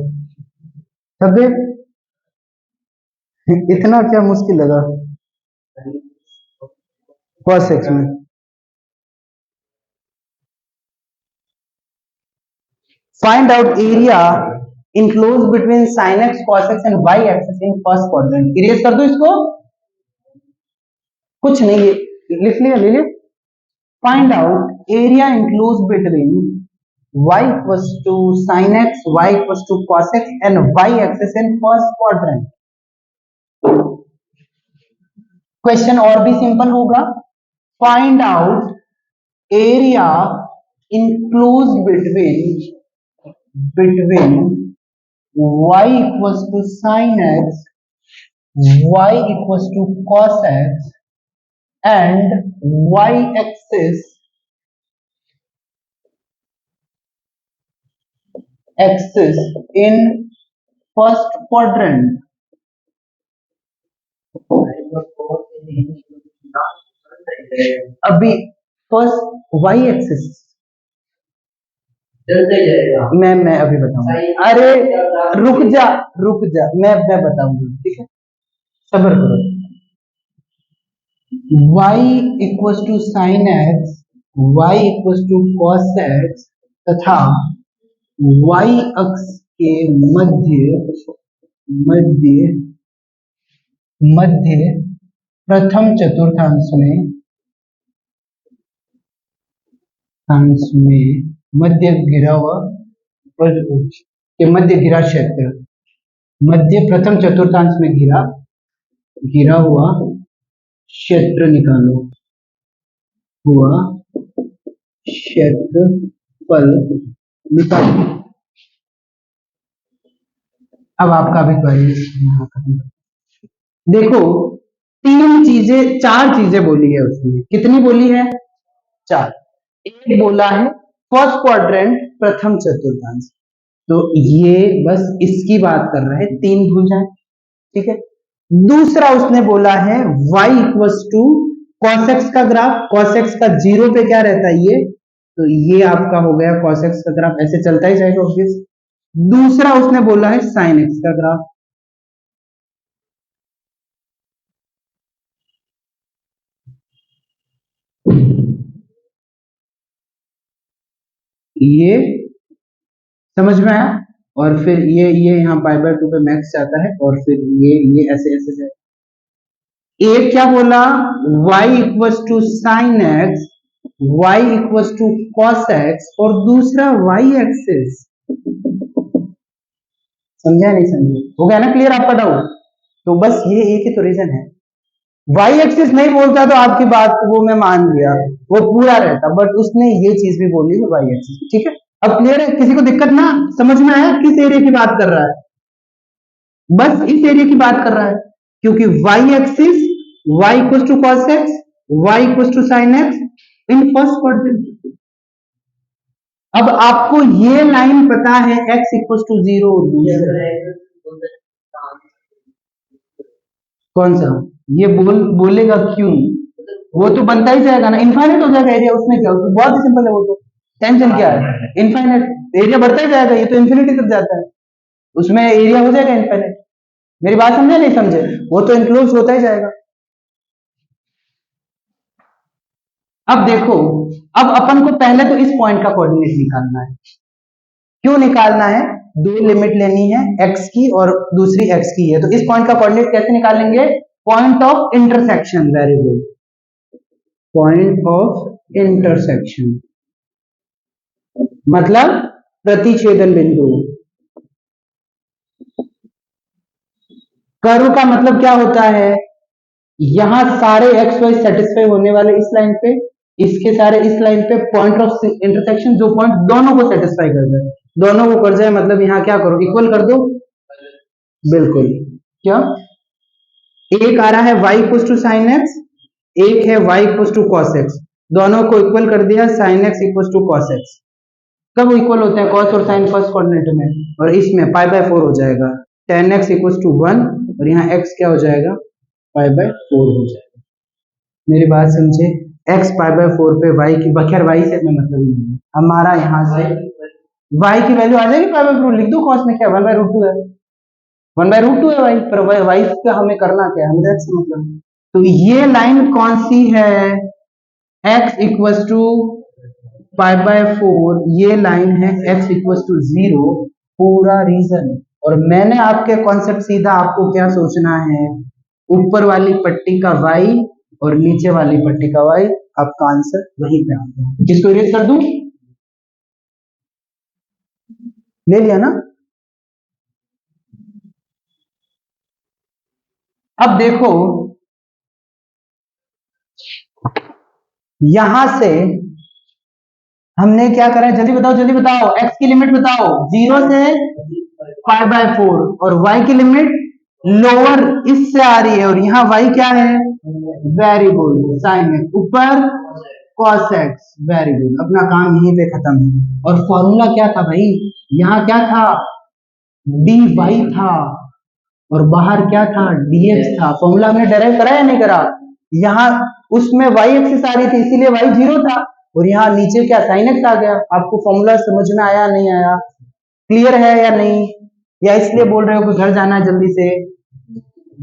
थक गए, इतना क्या मुश्किल लगा कॉस एक्स में। Find out area enclose between sine x cos x and y axis in first quadrant. Erase कर दो इसको, कुछ नहीं, ये लिख लिया, ले लिया। Find out area enclose between y equals to sin x, y equals to cos x and y axis in first quadrant। Question और भी सिंपल होगा, find out area enclose between y equals to sin x, y equals to cos x and y axis in first quadrant। अभी first Y axis मैं अभी बताऊंगा, अरे रुक जा मैं बताऊंगा, ठीक है, सब्र करो। y equal to sine x, y equal to cos x तथा y अक्ष के मध्य मध्य प्रथम चतुर्थांश में मध्य घिरा हुआ के मध्य घिरा क्षेत्र, मध्य प्रथम चतुर्थांश में घिरा हुआ क्षेत्र निकालो, हुआ क्षेत्रफल निकालो। अब आपका भी देखो, चार चीजें बोली है उसने, कितनी बोली है, चार। एक बोला है फर्स्ट क्वाड्रेंट प्रथम चतुर्थांश, तो ये बस इसकी बात कर रहा है, तीन भूल जाए, ठीक है। दूसरा उसने बोला है y equals to cos x का ग्राफ, cos x का जीरो पे क्या रहता है ये, तो ये आपका हो गया cos x का ग्राफ, ऐसे चलता ही जाएगा ऑब्वियस। दूसरा उसने बोला है sin x का ग्राफ, ये समझ में आया, और फिर ये यहाँ पाई बाय 2 पे मैक्स जाता है, और फिर ये ऐसे ऐसे जाए। एक क्या बोला y equals to sine x, y equals to cos x, और दूसरा y एक्सिस। समझा नहीं समझे, हो गया ना क्लियर आपका डाउट, तो बस ये एक ही तो रीजन है। y एक्सिस नहीं बोलता तो आपकी बात वो मैं मान लिया, वो पूरा रहता, बट उसने ये चीज भी बोली है y एक्सिस, ठीक है। अब क्लियर है, किसी को दिक्कत ना, समझ में आया किस एरिया की बात कर रहा है, बस इस एरिया की बात कर रहा है, क्योंकि y axis y equal to cos x, y equal to sine x in first quadrant. अब आपको ये लाइन पता है x इक्वल टू 0, कौन सा, ये बोलेगा क्यों, वो तो बनता ही जाएगा ना, इनफाइनाइट हो जाएगा एरिया, उसमें क्या, बहुत ही सिंपल है वो तो, टेंशन क्या है, इनफाइनाइट एरिया बढ़ता ही जाएगा, ये तो इन्फिनिटी तक जाता है, उसमें एरिया हो जाएगा इनफाइनाइट। मेरी बात समझे नहीं समझे, वो तो इंक्लोज होता ही जाएगा। अब देखो, अब अपन को पहले तो इस पॉइंट का कोऑर्डिनेट निकालना है, क्यों निकालना है, दो लिमिट लेनी है x की और दूसरी x की है, तो इस पॉइंट का कोऑर्डिनेट कैसे निकालेंगे? Point of intersection. Very good, point of intersection मतलब प्रतिच्छेदन बिंदु। कर्व का मतलब क्या होता है? यहां सारे एक्स वाई सेटिस्फाई होने वाले इस लाइन पे, इसके सारे इस लाइन पे, पॉइंट ऑफ इंटरसेक्शन जो पॉइंट दोनों को सेटिस्फाई कर जाए, दोनों को कर जाए, मतलब यहां क्या करो, इक्वल कर दो। बिल्कुल, क्या एक आ रहा है y equal to sine x, एक है y equal to cos x, दोनों को इक्वल कर दिया, sine x equal to cos x. कब इक्वल होते हैं कॉस और साइन फर्स्ट कोऑर्डिनेट में, और इसमें पाई बाय 4 हो जाएगा, tan x इक्वल टू 1 और यहाँ x क्या हो जाएगा, पाई बाय 4 हो जाएगा। मेरी बात समझे, x पाई बाय 4 पे y की बखैर y से में मतलब ही नहीं, हमारा यहाँ से y की वैल्यू आ जाएगी पाई बाय 4, लिख दो, cos में क्या 1/√2 है, 1/√2 है y पर, y का हमें करना क्या है, हमें x से मतलब। तो ये लाइन कौन सी है, x equal to pi by 4, ये लाइन है x इक्वल टू 0, पूरा रीजन। और मैंने आपके कॉन्सेप्ट सीधा आपको क्या सोचना है, ऊपर वाली पट्टी का y और नीचे वाली पट्टी का y, आपका आंसर वहीं पे आता है। किसको इरेज कर दूं, ले लिया ना। अब देखो यहां से हमने क्या करा है, जल्दी बताओ जल्दी बताओ, x की लिमिट बताओ 0 से पाई बाय 4, और y की लिमिट लोअर इससे आ रही है, और यहाँ y क्या है, वेरी गुड, साइन एक्स ऊपर cos x, वेरी गुड, अपना काम यहीं पे खत्म है। और फॉर्मूला क्या था भाई, यहाँ क्या था, dy था, और बाहर क्या था, dx था। फॉर्मूला हमने डेराइव करा या नहीं करा, यहाँ उसमें y एक्सिस आ रही थी इसीलिए y 0 था, और यहाँ नीचे क्या साइन एक्स आ गया। आपको फॉर्मूला समझ में आया नहीं आया, क्लियर है या नहीं, या इसलिए बोल रहे हो कि घर जाना है जल्दी से।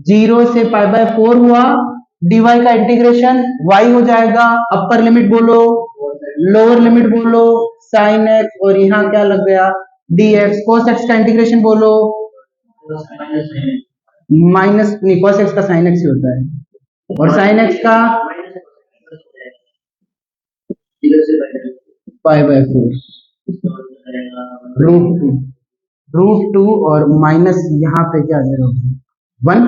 0 से पाई बाय 4 हुआ, dy का इंटीग्रेशन y हो जाएगा, अपर लिमिट बोलो लोअर लिमिट बोलो साइन एक्स, और यहाँ क्या लग गया dx, cos x का इंटीग्रेशन बोलो माइनस, नहीं cos x का साइन एक्स ही होता है, और साइन एक्स का पाई बाय 4 √2 और माइनस यहाँ पे क्या आ जाएगा 1,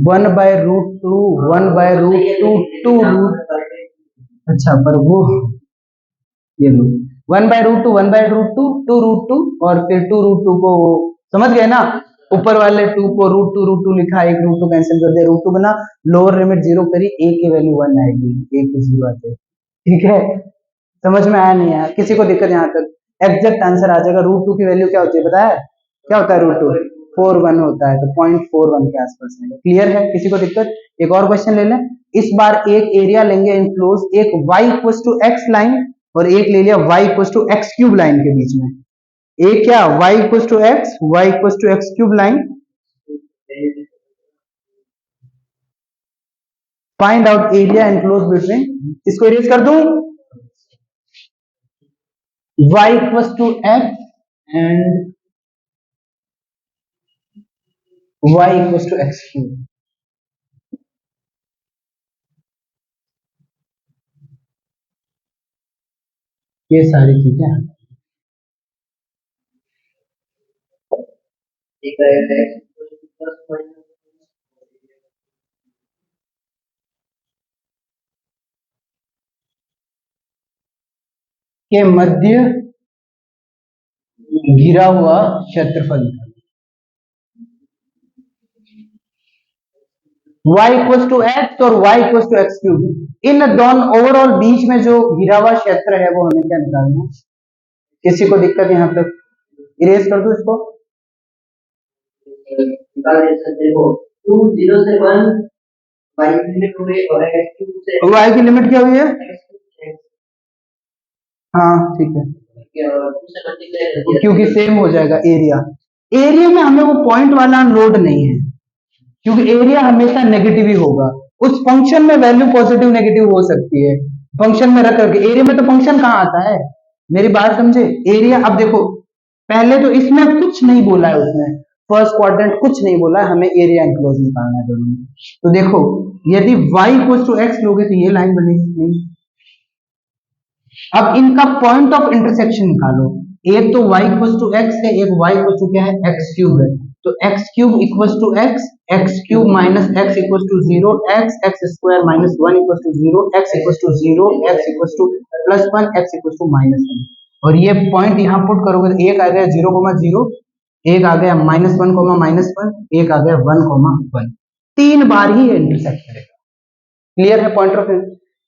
1/√2, 1/√2 2 रूट, अच्छा पर वो ये लो 1/√2, 1/√2 2√2, और फिर 2√2 को समझ गए ना, ऊपर वाले 2 को √2 लिखा, एक √2 कैंसिल कर दिया, √2 बना, लोअर लिमिट 0 करी, a की वैल्यू 1 आएगी, a की 0 आ जाएगी। ठीक है, समझ में आया नहीं आया, किसी को दिक्कत, यहाँ तक एग्जैक्ट आंसर आ जाएगा। √2 की वैल्यू क्या होती है पता है, क्या होता है √2, 4 1 होता है, तो 0.41 के आसपास है। क्लियर है, किसी को दिक्कत। एक और क्वेश्चन ले लें, इस बार एक एरिया लेंगे इनक्लोज, एक y equal to x line और एक ले लिया y equal to x cube line के बीच में, एक क्या y equal to x, y equal to x cube line, find out area enclose between, इसको इरेज कर दूं, y equal to x and y equal to x cube, ये सारी चीजें के मध्य गिरा हुआ क्षेत्रफल, y इक्वल टू x और y equal to x cube, इन दोनों ओवरऑल बीच में जो गिरा हुआ क्षेत्र है वो हमें क्या निकालना। किसी को दिक्कत, यहाँ तक इरेज कर दो इसको, देखो 2 0 से 1 y की लिमिट हुई और x क्यूब से, y की लिमिट क्या हुई है, हाँ ठीक है, क्योंकि सेम हो जाएगा एरिया, एरिया में हमें वो पॉइंट वाला लोड नहीं है, क्योंकि एरिया हमेशा नेगेटिव ही होगा, उस फंक्शन में वैल्यू पॉजिटिव नेगेटिव हो सकती है, फंक्शन में रख करके, एरिया में तो फंक्शन कहाँ आता है, मेरी बात समझे। एरिया, अब देखो पहले तो इसमें कुछ नहीं बोला है उसने, फर्स्ट क्वाड्रेंट कुछ नहीं बोला है, हमें एरिया एंक्लोज निकालना है दोनों में। तो देखो यदि y इक्वल टू एक्स लोगे तो ये लाइन बनेगी नहीं। अब इनका पॉइंट ऑफ इंटरसेक्शन निकालो, एक तो y इक्वल टू एक्स है, एक y इक्वल टू क्या है, एक्स क्यूब है। तो x cube equal to x, x cube minus x equal to zero, x x square minus one equal to zero, x equal to zero, x equal to plus one, x equal to minus one. और ये point यहाँ put करोगे तो एक आ गया zero comma zero, एक आ गया minus one comma minus one, एक आ गया वन कोमा वन। तीन बार ही इंटरसेक्ट करेगा। क्लियर है पॉइंट ऑफ व्यू।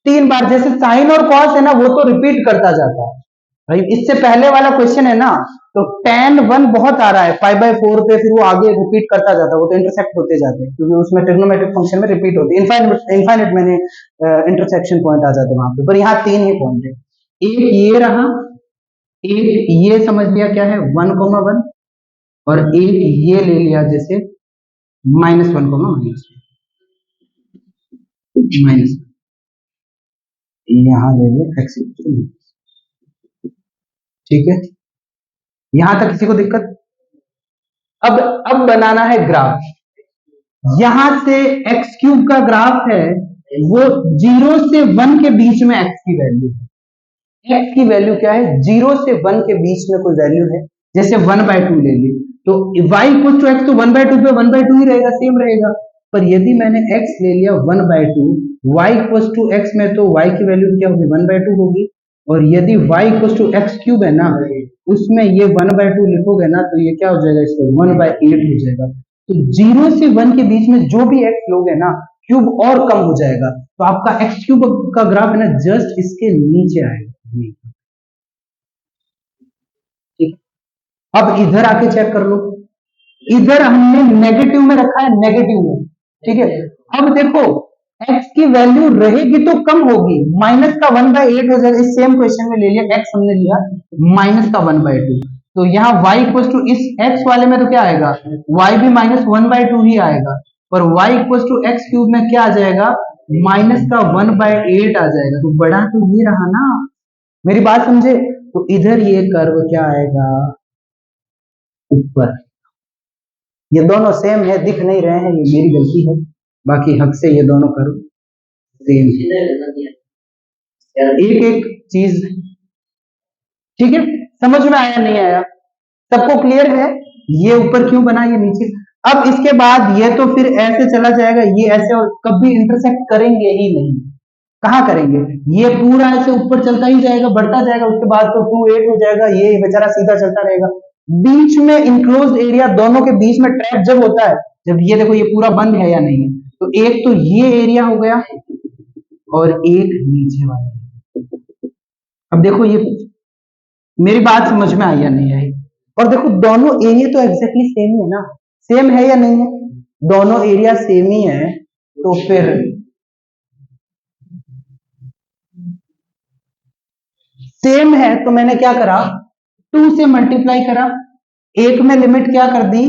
तीन बार, जैसे साइन और कॉस है ना वो तो रिपीट करता जाता है भाई। इससे पहले वाला क्वेश्चन है ना, तो tan वन बहुत आ रहा है पाई बाय फोर पे, फिर वो आगे रिपीट करता जाता है, वो तो इंटरसेक्ट होते जाते हैं क्योंकि उसमें ट्रिग्नोमेट्रिक फंक्शन में रिपीट होती है, इनफाइनाइट मैंने इंटरसेक्शन पॉइंट आ जाते हैं वहां पे, पर यहाँ तीन ही पॉइंट है। एक ये रहा, एक ये समझ लिया क्या है वन कोमा वन, और एक ये ले लिया जैसे minus one comma minus minus, यहाँ ले लिया एक्स, ठीक है। यहां तक किसी को दिक्कत। अब बनाना है ग्राफ। यहां से एक्स क्यूब का ग्राफ है, वो जीरो से वन के बीच में एक्स की वैल्यू है। एक्स की वैल्यू क्या है, जीरो से वन के बीच में कोई वैल्यू है, जैसे वन बाय टू ले ली, तो y इक्वल टू एक्स, तो वन बाय टू पे वन बाय टू ही रहेगा, सेम रहेगा। पर यदि मैंने x ले लिया one by two, y equal to x में तो y की वैल्यू क्या होगी, वन बाय टू होगी। और यदि y equal to x cube है ना, उसमें ये वन बाय टू लिखोगे ना तो ये क्या हो जाएगा, इसको वन बाय एट हो जाएगा। तो जीरो से वन के बीच में जो भी x लोगे ना, क्यूब और कम हो जाएगा, तो आपका एक्स क्यूब का ग्राफ है ना जस्ट इसके नीचे आएगा। ठीक, अब इधर आके चेक कर लो, इधर हमने नेगेटिव में रखा है, नेगेटिव में, ठीक है। अब देखो x की वैल्यू रहेगी तो कम होगी, माइनस का वन बाय एट हो जाएगा। इस सेम क्वेश्चन में ले लिया x हमने लिया माइनस का वन बाय टू, तो यहाँ y इक्वल टू इस x वाले में तो क्या आएगा, y भी माइनस वन बाय टू ही आएगा, पर y equal to x cube में क्या आ जाएगा, माइनस का वन बाय एट आ जाएगा। तो बड़ा तो ये रहा ना, मेरी बात समझे। तो इधर ये कर्व क्या आएगा, ऊपर। ये दोनों सेम है, दिख नहीं रहे हैं, ये मेरी गलती है, बाकी हक से ये दोनों करो सेम एक एक चीज, ठीक है। समझ में आया नहीं आया, सबको क्लियर है, ये ऊपर क्यों बना ये नीचे। अब इसके बाद ये तो फिर ऐसे चला जाएगा, ये ऐसे और कभी इंटरसेक्ट करेंगे ही नहीं। कहाँ करेंगे, ये पूरा ऐसे ऊपर चलता ही जाएगा, बढ़ता जाएगा, उसके बाद तो टू एट हो जाएगा, ये बेचारा सीधा चलता रहेगा। बीच में इंक्लोज एरिया, दोनों के बीच में ट्रैप जब होता है, जब ये देखो ये पूरा बंद है या नहीं है, तो एक तो ये एरिया हो गया और एक नीचे वाला। अब देखो ये, मेरी बात समझ में आई या नहीं आई। और देखो दोनों एरिया तो एग्जैक्टली सेम ही है ना, सेम है या नहीं है, दोनों एरिया सेम ही है, तो फिर सेम है तो मैंने क्या करा, टू से मल्टीप्लाई करा, एक में लिमिट क्या कर दी,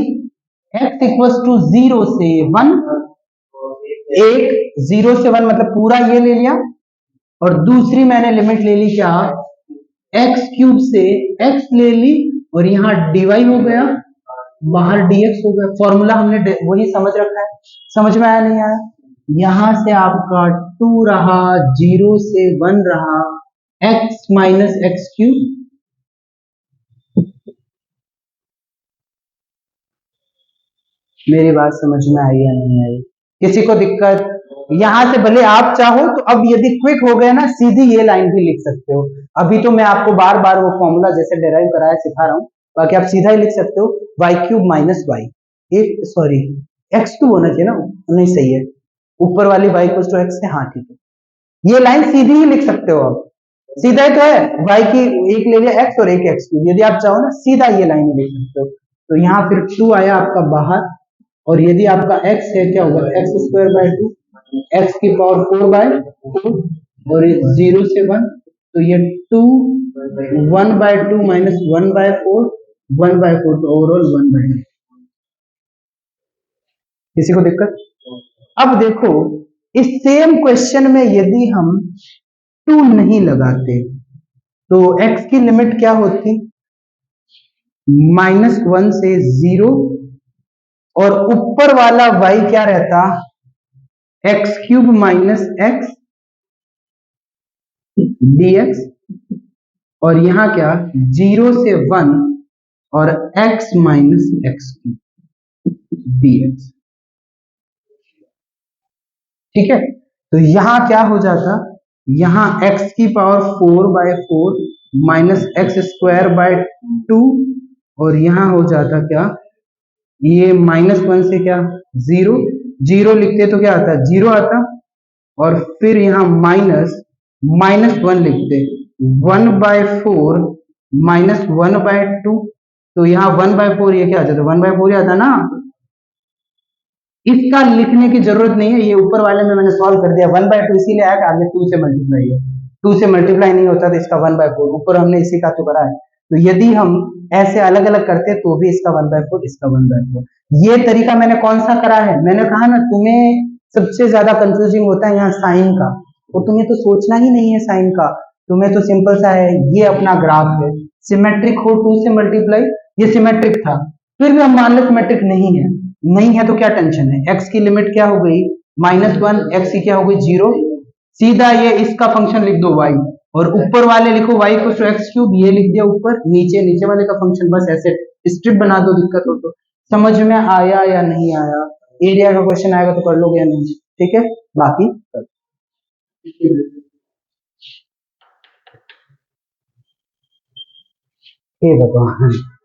x इक्वल टू जीरो से वन, एक जीरो से वन मतलब पूरा ये ले लिया, और दूसरी मैंने लिमिट ले ली क्या, एक्स क्यूब से x ले ली, और यहाँ dy हो गया, बाहर dx हो गया। फॉर्मूला हमने वही समझ रखा है, समझ में आया नहीं आया। यहां से आपका टू रहा, जीरो से वन रहा, x माइनस एक्स क्यूब। मेरी बात समझ में आई या नहीं आई, किसी को दिक्कत। यहां से भले आप चाहो तो अब यदि क्विक हो गया ना, सीधी ये लाइन भी लिख सकते हो। अभी तो मैं आपको बार बार वो फॉर्मूला जैसे डेराइव कराया सिखा रहा हूँ, बाकी आप सीधा ही लिख सकते हो, वाई क्यूब माइनस वाई, एक सॉरी एक्स क्यूब होना चाहिए ना, नहीं सही है, ऊपर वाली वाई इक्वल टू एक्स है, हाँ ठीक है। ये लाइन सीधी ही लिख सकते हो आप, सीधा ही तो है, वाई की एक ले लिया एक्स और एक एक्स क्यूब, यदि आप चाहो ना सीधा ये लाइन ही लिख सकते हो। तो यहाँ फिर टू आया आपका बाहर, और यदि आपका x है क्या होगा, x square by two, x की पावर फोर बाय फोर, और जीरो से वन, तो ये two, one by two minus one by four, one by four, तो ओवरऑल वन बाय। किसी को दिक्कत। अब देखो इस सेम क्वेश्चन में यदि हम टू नहीं लगाते तो x की लिमिट क्या होती, -1 से 0, और ऊपर वाला y क्या रहता, x³ माइनस x dx, और यहां क्या 0 से 1 और x माइनस x³ dx। ठीक है, तो यहां क्या हो जाता, यहां x की पावर 4/4 माइनस x² 2, और यहां हो जाता क्या, ये -1 से क्या 0, 0 लिखते तो क्या आता, 0 आता, और फिर यहाँ -1 लिखते, 1/4 -1/2, तो यहाँ 1/4 ये क्या आ जाता, 1/4 आता ना। इसका लिखने की जरूरत नहीं है, ये ऊपर वाले में मैंने सॉल्व कर दिया, 1/2 इसीलिए आया कि आगे 2 से मल्टीप्लाई है, 2 से मल्टीप्लाई नहीं होता तो इसका 1/4 ऊपर हमने इसी का तो करा है। तो यदि हम ऐसे अलग अलग करते तो भी इसका 1/4 इसका 1/4। ये तरीका मैंने कौन सा करा है, मैंने कहा ना तुम्हें सबसे ज्यादा कंफ्यूजिंग होता है यहाँ साइन का, और तुम्हें तो सोचना ही नहीं है साइन का, तुम्हें तो सिंपल सा है, ये अपना ग्राफ है, सिमेट्रिक हो 2 से मल्टीप्लाई, ये सिमेट्रिक था, फिर भी हम मान लो सिमेट्रिक नहीं है, नहीं है तो क्या टेंशन है, x की लिमिट क्या हो गई -1, x की क्या हो गई 0, सीधा ये इसका फंक्शन लिख दो y, और ऊपर वाले लिखो y को x³, ये लिख दिया ऊपर, नीचे नीचे वाले का फंक्शन, बस ऐसे स्ट्रिप बना दो, दिक्कत हो तो। समझ में आया या नहीं आया, एरिया का क्वेश्चन आएगा तो कर लोगे या नहीं, ठीक है, बाकी ये बताओ।